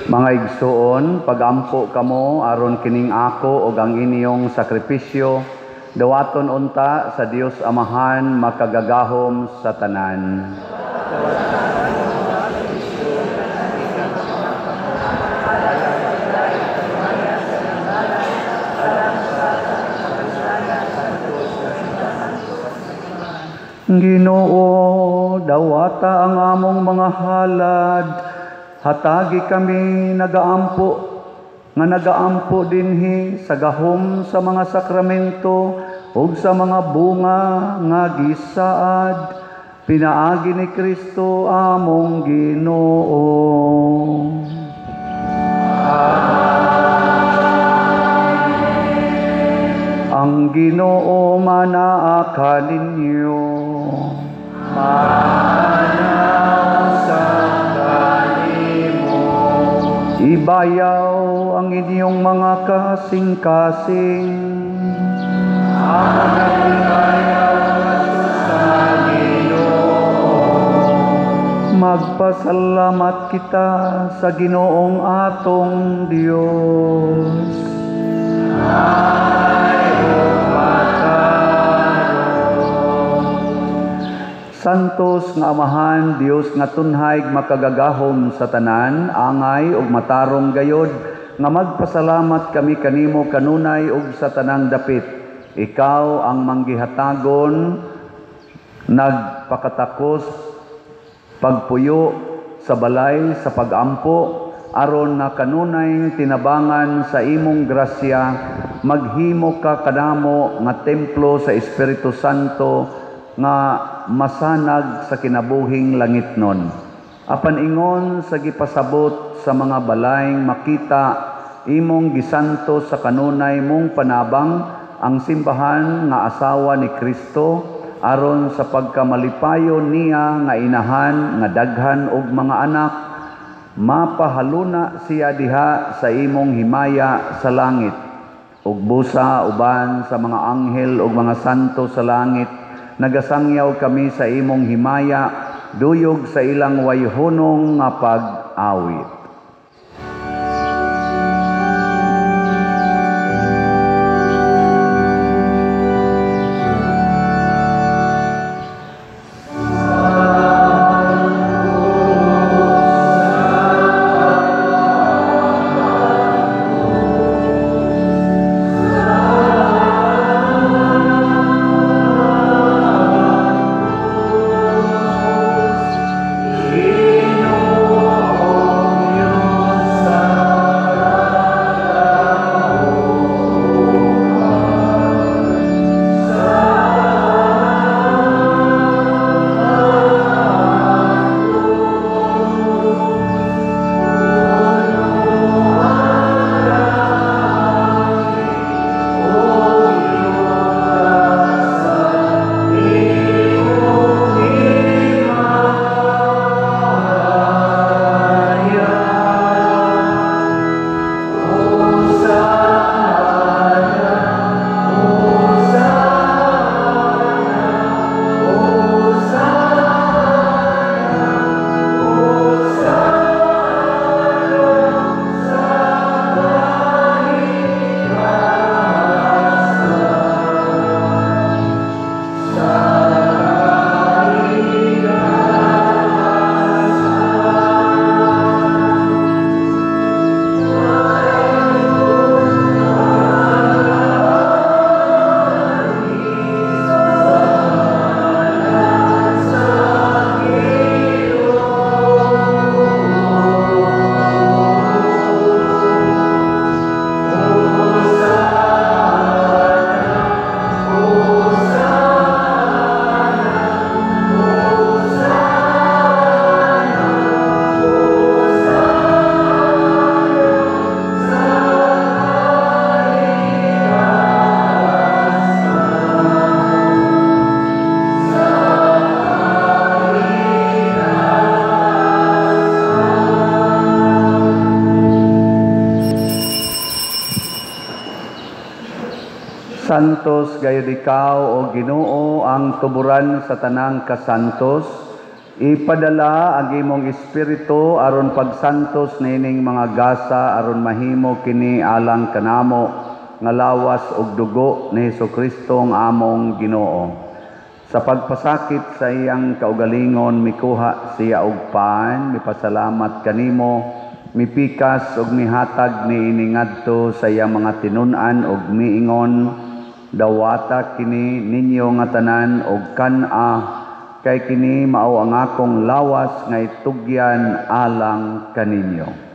Mga igsoon, pagampo kamo aron kining ako ug ang inyong sakripisyo dawaton unta sa Dios Amahan makagagahom sa tanan. Ginoo, dawata ang among mga halad. Hatagi kami nagaampo dinhi sa gahom sa mga sakramento ug sa mga bunga nga gisaad pinaagi ni Kristo among Ginoo. Ang Ginoo manaa kaninyo. Ibayaw ang inyong mga kasing-kasing. Magpasalamat kita sa Ginoong atong Dios. Santos nga Amahan, Dios nga tunhay makagagahom sa tanan, angay ug matarong gayod, nga magpasalamat kami kanimo kanunay ug sa tanang dapit. Ikaw ang manggihatagon, nagpakatakos, pagpuyo sa balay sa pagampo, aron na kanunay tinabangan sa imong grasya, maghimo ka kanamo nga templo sa Espiritu Santo, nga masanag sa kinabuhing langitnon. Apan ingon sa gipasabot sa mga balayng makita imong gisanto sa kanunay mong panabang ang simbahan nga asawa ni Kristo aron sa pagkamalipayon niya nga inahan nga daghan og mga anak, mapahaluna siya diha sa imong himaya sa langit, ug busa uban sa mga anghel ug mga santo sa langit. Nagasangyaw kami sa imong himaya, duyog sa ilang wayhonong nga pag-awit. Santos gayud ikaw o Ginoo ang tuburan sa tanang kasantos. Ipadala ang imong espiritu aron pagsantos nining mga gasa aron mahimo kini alang kanamo nga lawas ug dugo ni Hesukristo ang among Ginoo. Sa pagpasakit sa iyang kaugalingon mikuha siya og paan, mipasalamat kanimo, mipikas ug mihatag niini ngadto sa iyang mga tinun-an ug miingon, dawata kini ninyo nga tanan og kan-a, kay kini mao ang akong lawas nga itugyan alang kaninyo.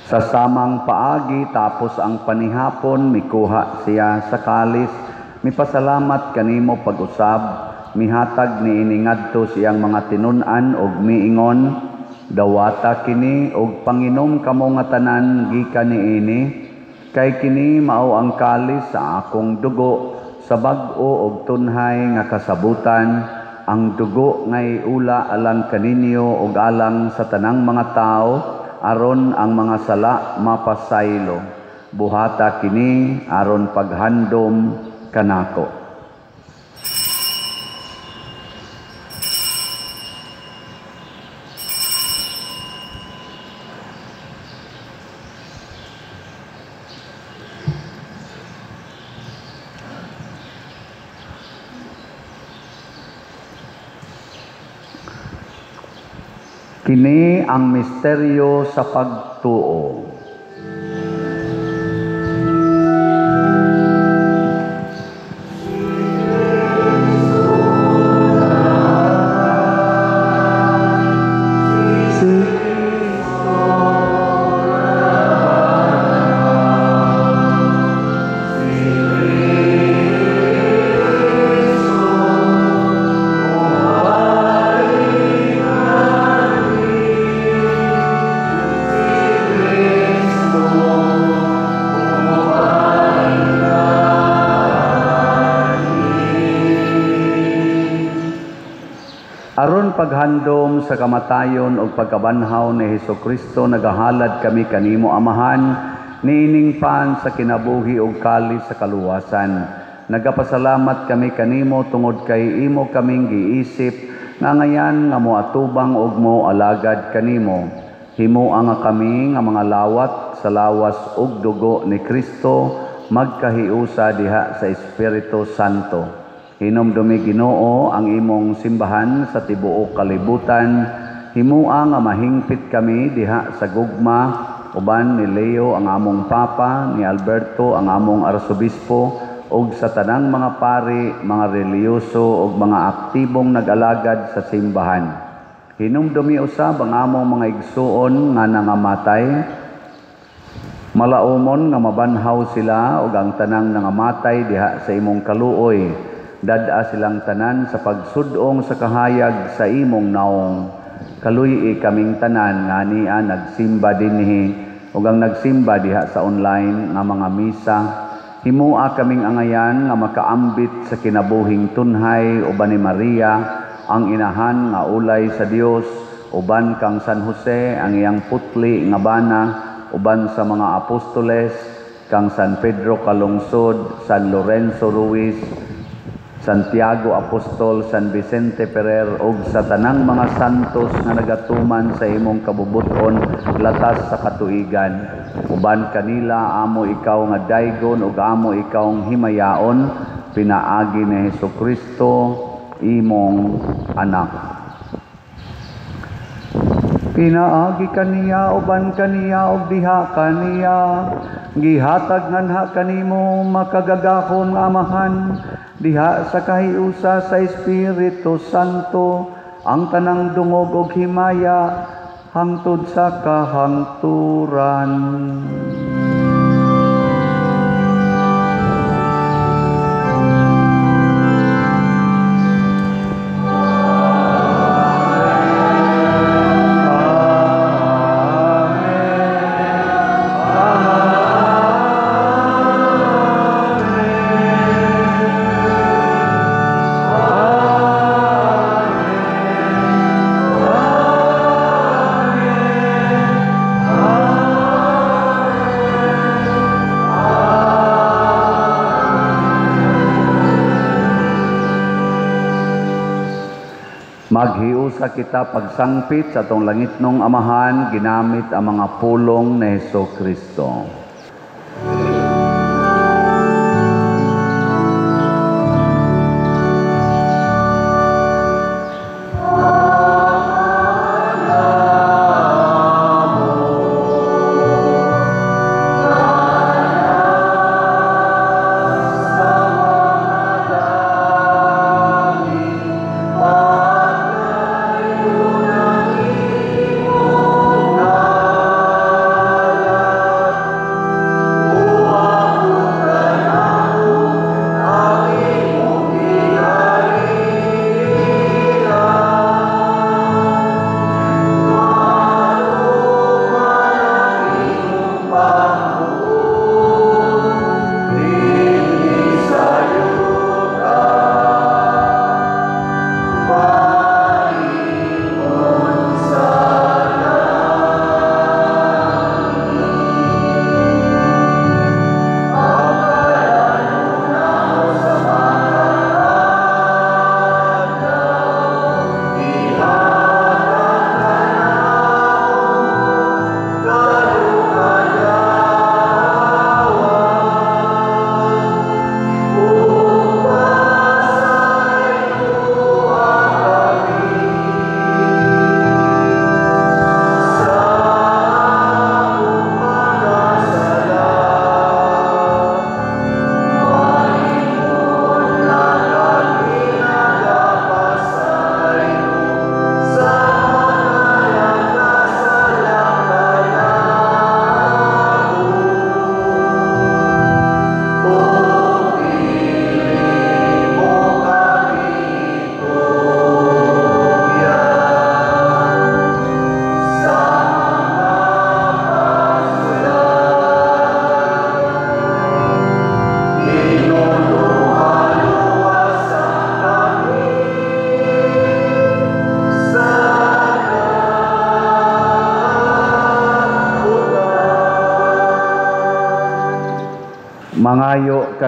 Sa samang paagi tapos ang panihapon mikuha siya sa kalis, mipasalamat kanimo pag-usab, mihatag niini ngadto siyang mga tinun-an ug miingon, dawata kini ug panginom kamo nga tanan gikan niini, kay kini mao ang kalis sa akong dugo sa bag-o ug tunhay nga kasabutan, ang dugo nga iula alang kaninyo ug alang sa tanang mga tao, aron ang mga sala mapasaylo. Buhata kini aron paghandom kanako. Kini ang misteryo sa pagtuo. paghandom sa kamatayon o pagkabanhaw ni Hesukristo, nagahalad kami kanimo, Amahan, niining pan sa kinabuhi o kali sa kaluwasan. Nagapasalamat kami kanimo tungod kay imo kaming giisip, nga ngayan nga moatubang og mo alagad kanimo. Himuang nga kami nga mga lawat sa lawas ug dugo ni Kristo, magkahiusa diha sa Espiritu Santo. Hinumdumi Ginoo ang imong simbahan sa tibuok kalibutan. Himuang nga mahingpit kami diha sa gugma, uban ni Leo ang among Papa, ni Alberto ang among Arsobispo, ug sa tanang mga pari, mga reliyoso ug mga aktibong nag-alagad sa simbahan. Hinumdumi usab ang among mga igsuon nga nangamatay, malaumon nga mabanhaw sila ug ang tanang nangamatay diha sa imong kaluoy. Dad-a silang tanan sa pagsudong sa kahayag sa imong naong. Kaluy kaming tanan nga niya nagsimba dinhi ug ang nagsimba diha sa online nga mga misa. Himua kaming angayan nga makaambit sa kinabuhing tunhay uban ni Maria, ang inahan nga ulay sa Dios, uban kang San Jose ang iyang putli nga bana, uban sa mga apostoles, kang San Pedro Kalungsod, San Lorenzo Ruiz, Santiago Apostol, San Vicente Ferrer, ug sa tanang mga santos nga nagatuman sa imong kabubuton latas sa katuigan. Uban kanila amo ikaw nga daygon ug amo ikaw himayaon, pinaagi ni Hesukristo imong anak. Pinaagi kaniya uban kaniya ug diha kaniya, gihatag nganha kanimo makagagahon nga Amahan, diha sa kahiusa sa Espiritu Santo, ang tanang dungog ug himaya hangtod sa kahangturan. Maghiusa kita pagsangpit sa atong langitnong Amahan, ginamit ang mga pulong ni Hesukristo.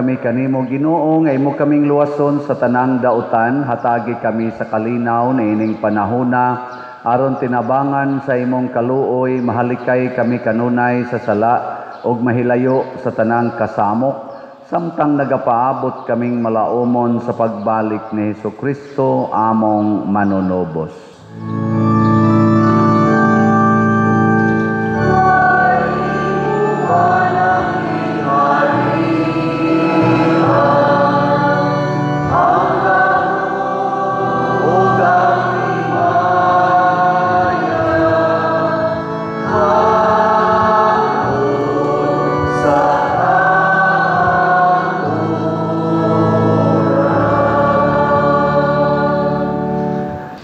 kami kanimo Ginoo nga imo kaming luwason sa tanang dautan, hatagi kami sa kalinaw na ining panahona aron tinabangan sa imong kaluoy, mahalikay kami kanunay sa sala ug mahilayo sa tanang kasamok, samtang nagapaabot kaming malaumon sa pagbalik ni Hesukristo among manunobos.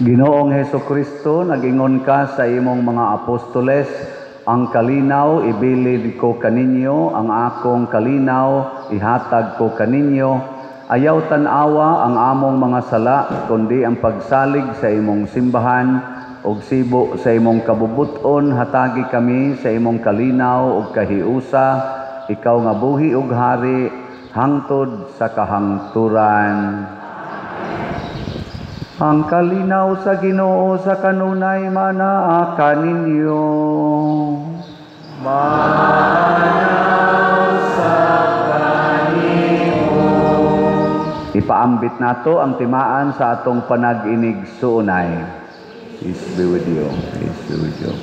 Ginoong Hesukristo, nagingon ka sa imong mga apostoles, ang kalinaw ibilid ko kaninyo, ang akong kalinaw ihatag ko kaninyo. Ayaw tanawa ang among mga sala, kundi ang pagsalig sa imong simbahan, ug sibo sa imong kabubuton, hatagi kami sa imong kalinaw ug kahiusa, ikaw nga buhi ug hari, hangtod sa kahangturan. Ang kalinaw sa Ginoo sa kanunay manaa kaninyo. Manaw sa kanimo. Ipaambit nato ang timaan sa atong panag-inig suunay. Peace be with you. Peace be with you.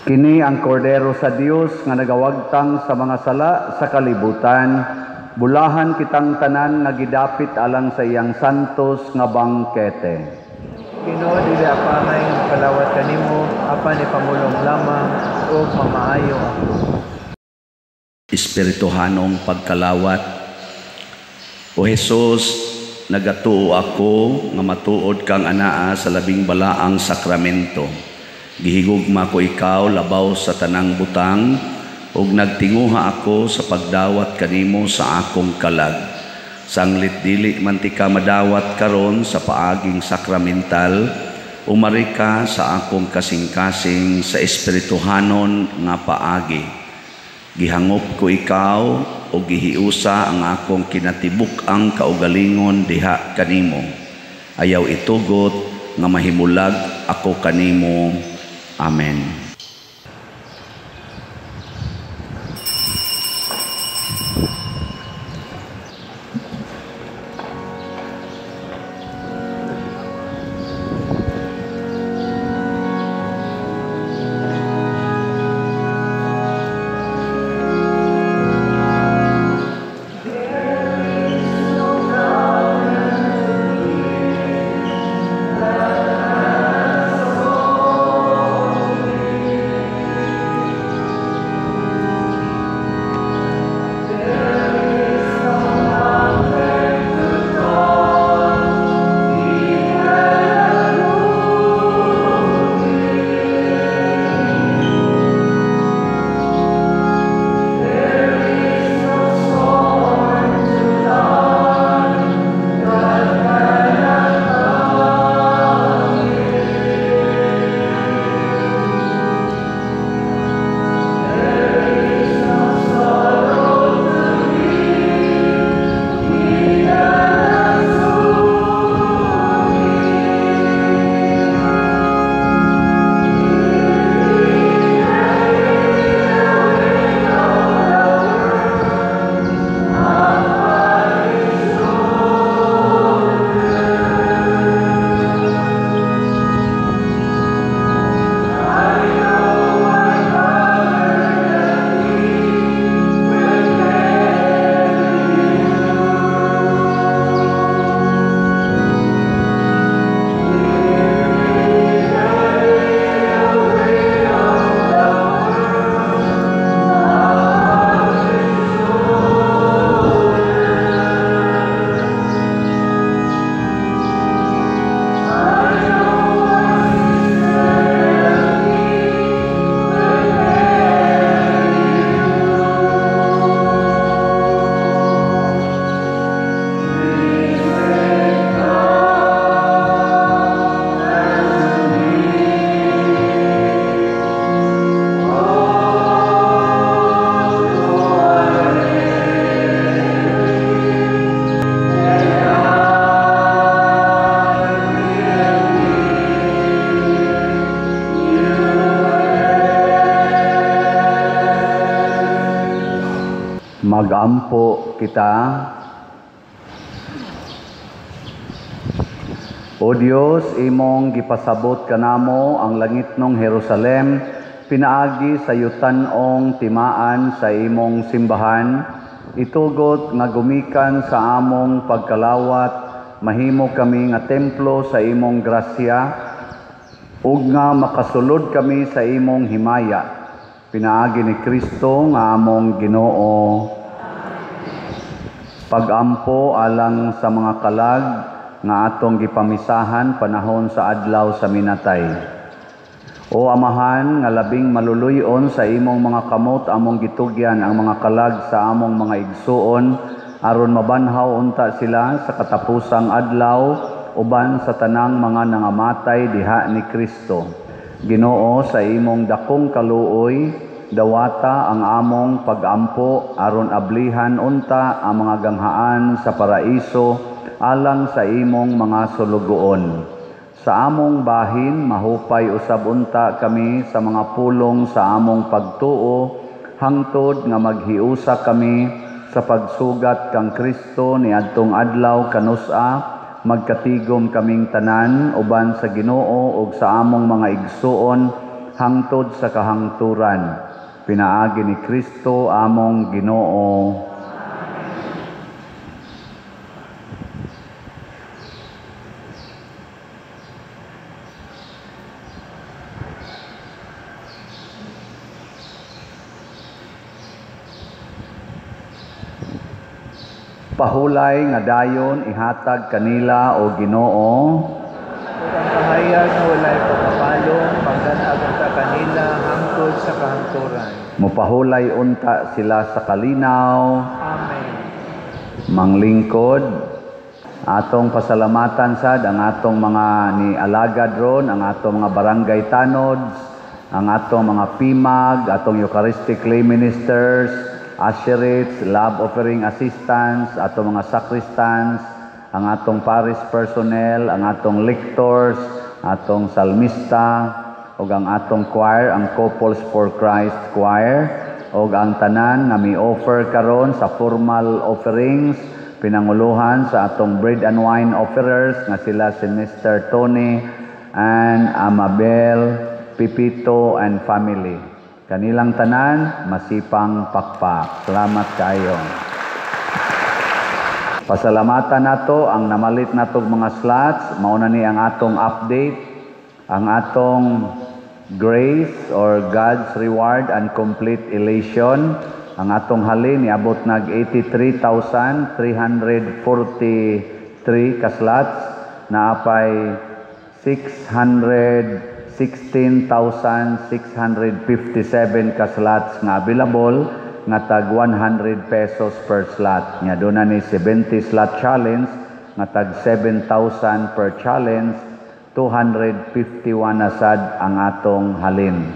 Kini ang kordero sa Dios nga nagawagtang sa mga sala sa kalibutan. Bulahan kitang tanan nga gidapit alang sa iyang santos nga bangkete. Ginoo, dili apamay nga palawat kanimo, apan ipamulong lamang o mamaayo ako. Espirituhanong pagkalawat. O Jesus, nagatuo ako nga matuod kang anaa sa labing balaang sakramento. Gihigugma ko ikaw labaw sa tanang butang, ug nagtinguha ako sa pagdawat kanimo sa akong kalag. Sanglit dili man ti ka madawat karon sa paaging sakramental, umari ka sa akong kasing-kasing sa espirituhanon nga paagi. Gihangop ko ikaw o gihiusa ang akong kinatibuk-ang kaugalingon diha kanimo. Ayaw itugot nga mahimulag ako kanimo. Amen. kita. O Dios, imong gipasabot kanamo ang langitnong Jerusalem, pinaagi sa yutan-ong timaan sa imong simbahan, itugot nga gumikan sa among pagkalawat, mahimo kami nga templo sa imong grasya, ug nga makasulod kami sa imong himaya. Pinaagi ni Kristo nga among Ginoo. Pagampo alang sa mga kalag nga atong gipamisahan panahon sa adlaw sa minatay. O Amahan, nga labing maluluyon sa imong mga kamot among gitugyan ang mga kalag sa among mga igsuon, aron mabanhaw unta sila sa katapusang adlaw, uban sa tanang mga nangamatay diha ni Kristo. Ginoo, sa imong dakong kaluoy, dawata ang among pagampo aron ablihan unta ang mga ganghaan sa paraiso, alang sa imong mga sulugoon. Sa among bahin, mahupay usab unta kami sa mga pulong sa among pagtuo, hangtod nga maghiusa kami sa pagsugat kang Kristo ni adtong adlaw kanusa, magkatigom kaming tanan uban sa Ginoo ug sa among mga igsuon hangtod sa kahangturan. Pinaagi ni Kristo among Ginoo. Pahulay nga dayon ihatag kanila o Ginoo. Ug ang kahayag nga walay pagkapalong, pagdanag unta kanila hangtod sa kahangturan. Mupahulay unta sila sa kalinaw. Amen. Manglingkod. Atong pasalamatan sad ang atong mga ni alagad ron, ang atong mga barangay tanods, ang atong mga PIMAG, atong Eucharistic lay ministers, usherates, love offering assistants, atong mga sacristans, ang atong parish personnel, ang atong lectors, atong salmista, ug ang atong choir, ang Couples for Christ choir, ug ang tanan nga mi-offer karon sa formal offerings, pinanguluhan sa atong bread and wine offerers nga sila si Mr. Tony and Amabel, Pipito and family. Kanilang tanan, masipang pakpak. Salamat kayo. Pasalamatan nato ang namalit natong mga slots. Mauna ni ang atong update, ang atong grace or God's reward and complete elation. Ang atong halin niabot nag 83,343 ka slots, naapay 616,657 ka slots nga available, nga tag 100 pesos per slot. Nya doon na ni 70 slot challenge, nga tag 7,000 per challenge, 251 na sad ang atong halin.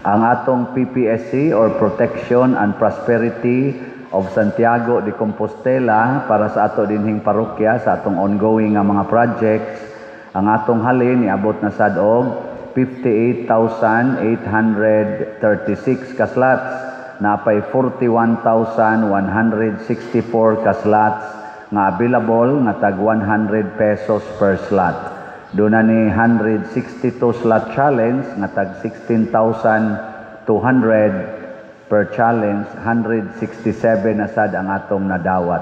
Ang atong PPSC or Protection and Prosperity of Santiago de Compostela para sa ato dinhing parokya sa atong ongoing nga mga projects, ang atong halin niabot na sad og 58,836 ka slots, napay 41,164 ka slots nga available nga tag 100 pesos per slot. Doon na ni 162 slot challenge nga tag 16,200 per challenge, 167 na sad ang atong nadawat.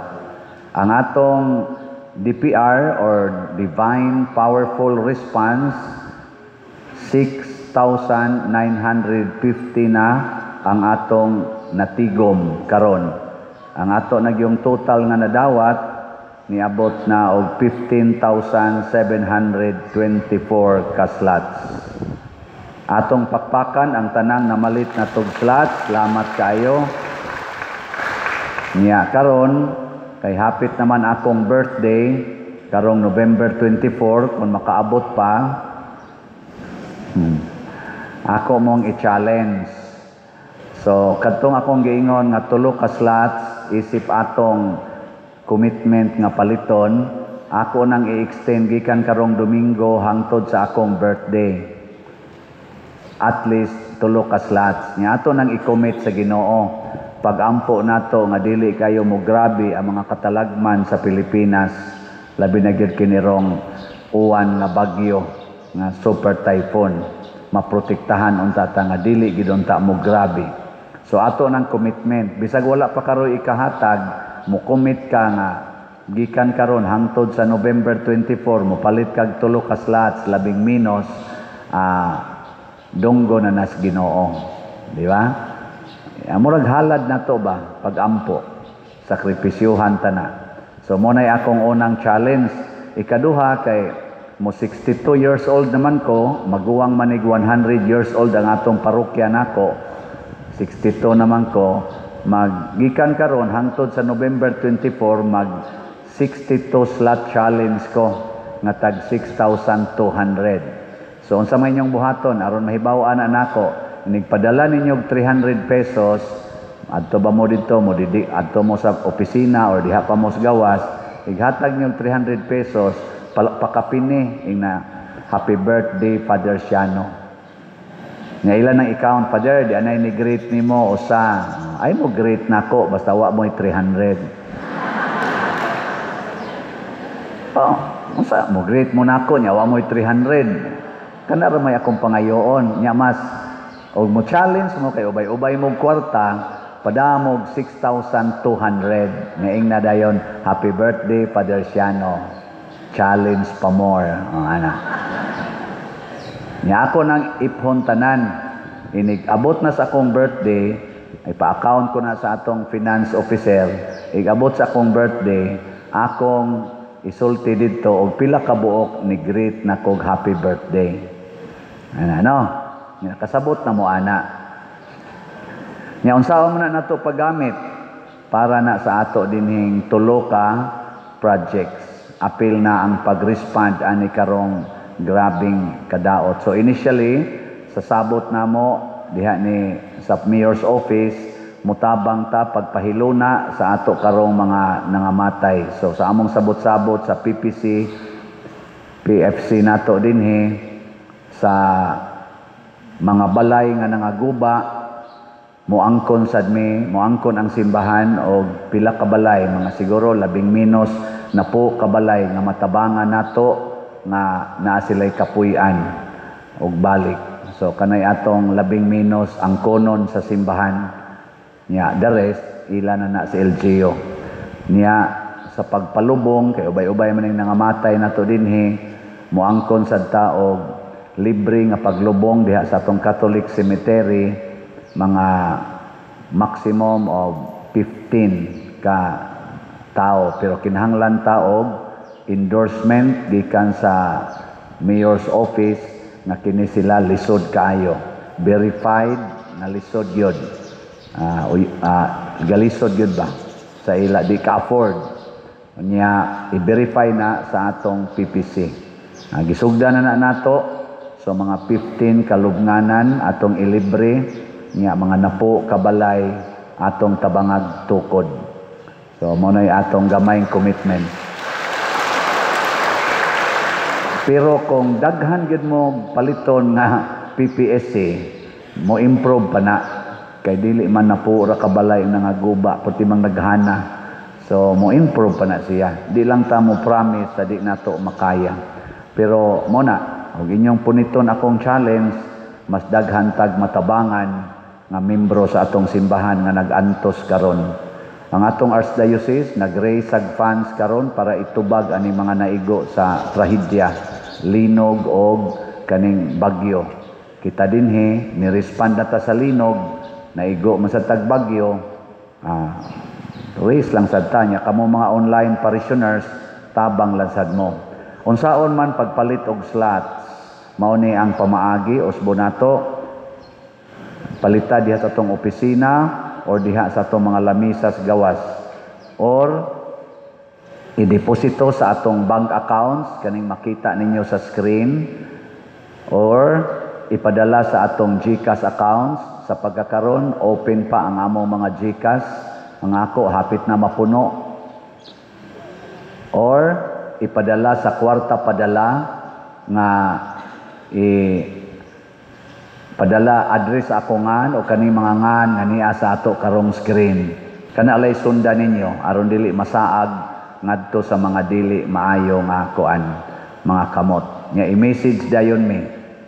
Ang atong DPR or Divine Powerful Response, 6,950 na ang atong natigom karon. Ang ato nagyong total nga nadawat niabot na og 15,724 ka slots. Atong pakpakan ang tanang namalit na tug slots. Salamat kayo. Nya karon kay hapit naman akong birthday karong November 24, kung makaabot pa, ako mong i-challenge. So kadtong akong giingon nga tulo ka slots, isip atong commitment nga paliton, ako nang i-extend gikan karong Domingo hangtod sa akong birthday. At least tulo ka slots. Nya ato nang i-commit sa Ginoo. pag-ampo nato nga dili kayo mo grabe ang mga katalagman sa Pilipinas, labi na gyud kinirong uwan nga bagyo nga super typhoon, maprotektahan unta ta nga dili gid unta mo grabe. So ato nang commitment, bisag wala pa karoy ikahatag, mo commit ka nga gikan karon hangtod sa November 24 mo palit kag tulo ka slots labing minus dunggo na nas Ginoo, di ba? Murag halad na to ba pag-ampo, sakripisyuhan ta na. So mo na akong unang challenge. Ikaduha kay mo 62 years old naman ko, maguwang manig 100 years old ang atong parokya nako. 62 naman ko, magikan karon hangtod sa November 24 mag 62 slot challenge ko nga tag 6,200. So unsa may inyong buhaton aron mahibaw-an nako, nigpadala ninyo 300 pesos adto ba mo dito mo didi adto mo sa opisina or diha pa mo sa gawas, ighatag niyo 300 pesos pakapini na happy birthday Father Siano. Nga ilan ang account, Father, di anay ni greet nimo usa. Ay mo greet nako basta wa mo 300. Oh, unsa mo greet mo nako nya wa mo 300. Kana ra may akong pangayoon nya mas og mo challenge mo kay ubay-ubay mo kwarta padamog 6,200 ngaing na dayon happy birthday Father Siano. Challenge pa more. Ana. Nya ako nang iphon tanan. Inig-abot na sa akong birthday, ay pa-account ko na sa atong finance officer. Igabot sa akong birthday, akong isulti dito og pila ka buok ni greet na kog happy birthday. Ano? Nya kasabot na mo ana. Nya unsaon man nato paggamit para na sa ato dinhing tulo ka projects. Apil na ang pag-respond ani karong grabing kadaot. So initially, sa sabot namo diha ni sa mayor's office, mutabang ta pagpahiluna sa ato karong mga nangamatay. So sa among sabot-sabot sa PPC, PFC nato dinhi sa mga balay nga nangaguba, muangkon ang simbahan og pila ka balay, mga siguro 10 minus na po kabalay nga matabangan nato nga naa sila'y kapuy-an og balik. So kanay atong 10 minus ang konon sa simbahan nya, the rest ila na sa LGU nya. Sa pagpalubong kay ubay-ubay man ning nangamatay nato dinhi, muangkon sad ta og libre nga paglubong diha sa atong Catholic Cemetery, mga maximum of 15 ka tao, pero kinahanglan ta og endorsement gikan sa mayor's office nga kini sila lisod kaayo, verified na lisod gyud, galisod gyud ba sa ila, di ka afford niya i-verify na sa atong PPC. Gisugdan na nato, so mga 15 kalubnganan atong ilibre niya, mga napo kabalay atong tabangag tukod. So mo na atong gamayng commitment. Pero kung daghan gid mo paliton nga PPSC, mo improve pa na kay dili man na pura kabalay nga guba puti mang naghana. So mo improve pa na siya. Di lang ta mo promise sa di nato makaya. Pero mo na og inyong puniton akong challenge, mas daghan tag matabangan nga membro sa atong simbahan nga nag-antos karon. Ang atong Archdiocese nag-raise ag funds karon para itubag ani mga naigo sa trahedya, linog og kaning bagyo. Kita dinhi ni-respond na ta sa linog, naigo man sa tagbagyo, raise lang sad ta nya kamo mga online parishioners, tabang lang sad mo. Unsaon man pagpalit og slots, mao ni ang pamaagi usbo nato. Palita diha sa atong opisina or diha sa atong mga lamisa sa gawas, or i-deposito sa atong bank accounts kaning makita ninyo sa screen, or ipadala sa atong GCash accounts. Sa pagkakaroon open pa ang among mga GCash, ang ako hapit na mapuno, or ipadala sa kwarta padala nga Padala address ako ngan o kani mga ngan nga niya sa ato karong screen. Kana alay sundan ninyo aron dili masaag ngadto sa mga dili maayo nga kuan, mga kamot. Nya i-message dayon mi,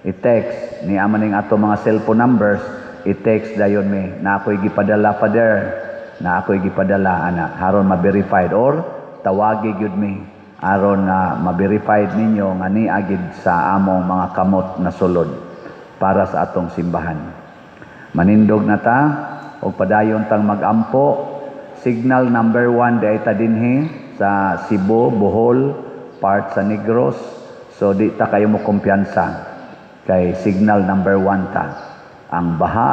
i-text ni amaning ato mga cellphone numbers, i-text dayon mi na ako'y gipadala father, na ako'y gipadala ana aron ma-verified, or tawagi gyud mi aron na ma-verified ninyo nga ni agid sa among mga kamot na sulod para sa atong simbahan. Manindog na ta og padayon tang mag-ampo. Signal number 1 day ta dinhi sa Cebu, Bohol, part sa Negros. So di ta kayo mo kumpiyansa kay signal number 1 ta. Ang baha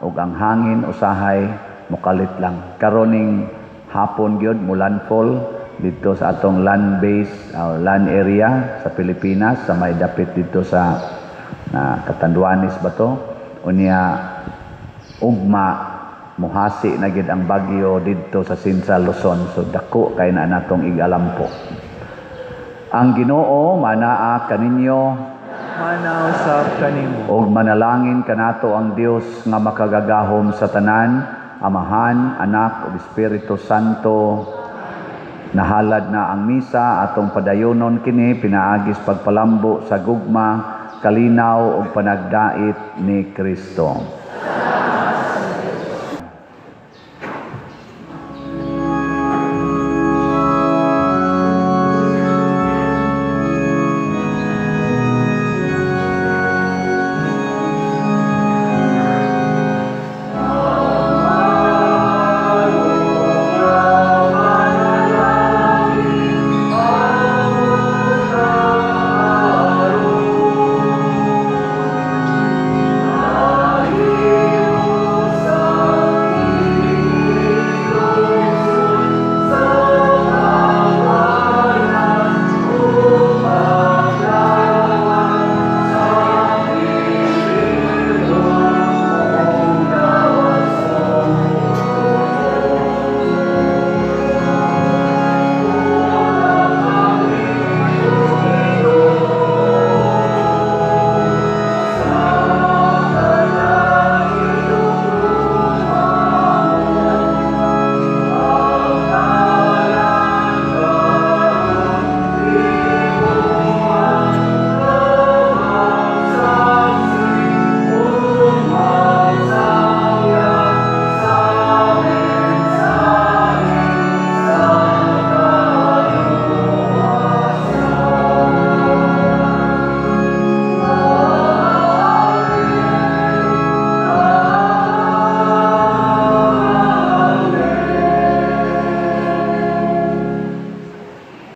ug ang hangin usahay mukalit lang. Karoning hapon gyud mo landfall dito sa atong land base, land area sa Pilipinas, sa may dapit dito sa Catanduanes ba to? Unya ugma muhasi na gid ang bagyo dito sa Central Luzon. So dako kay na natong igalampo. Ang Ginoo manaa kaninyo, Manausap kanimo. og manalangin kanato ang Dios nga makagagahom sa tanan, Amahan, Anak ug Espiritu Santo. Nahalad na ang misa atong padayonon kini pinaagis pagpalambo sa gugma, kalinaw ug panagdait ni Kristo.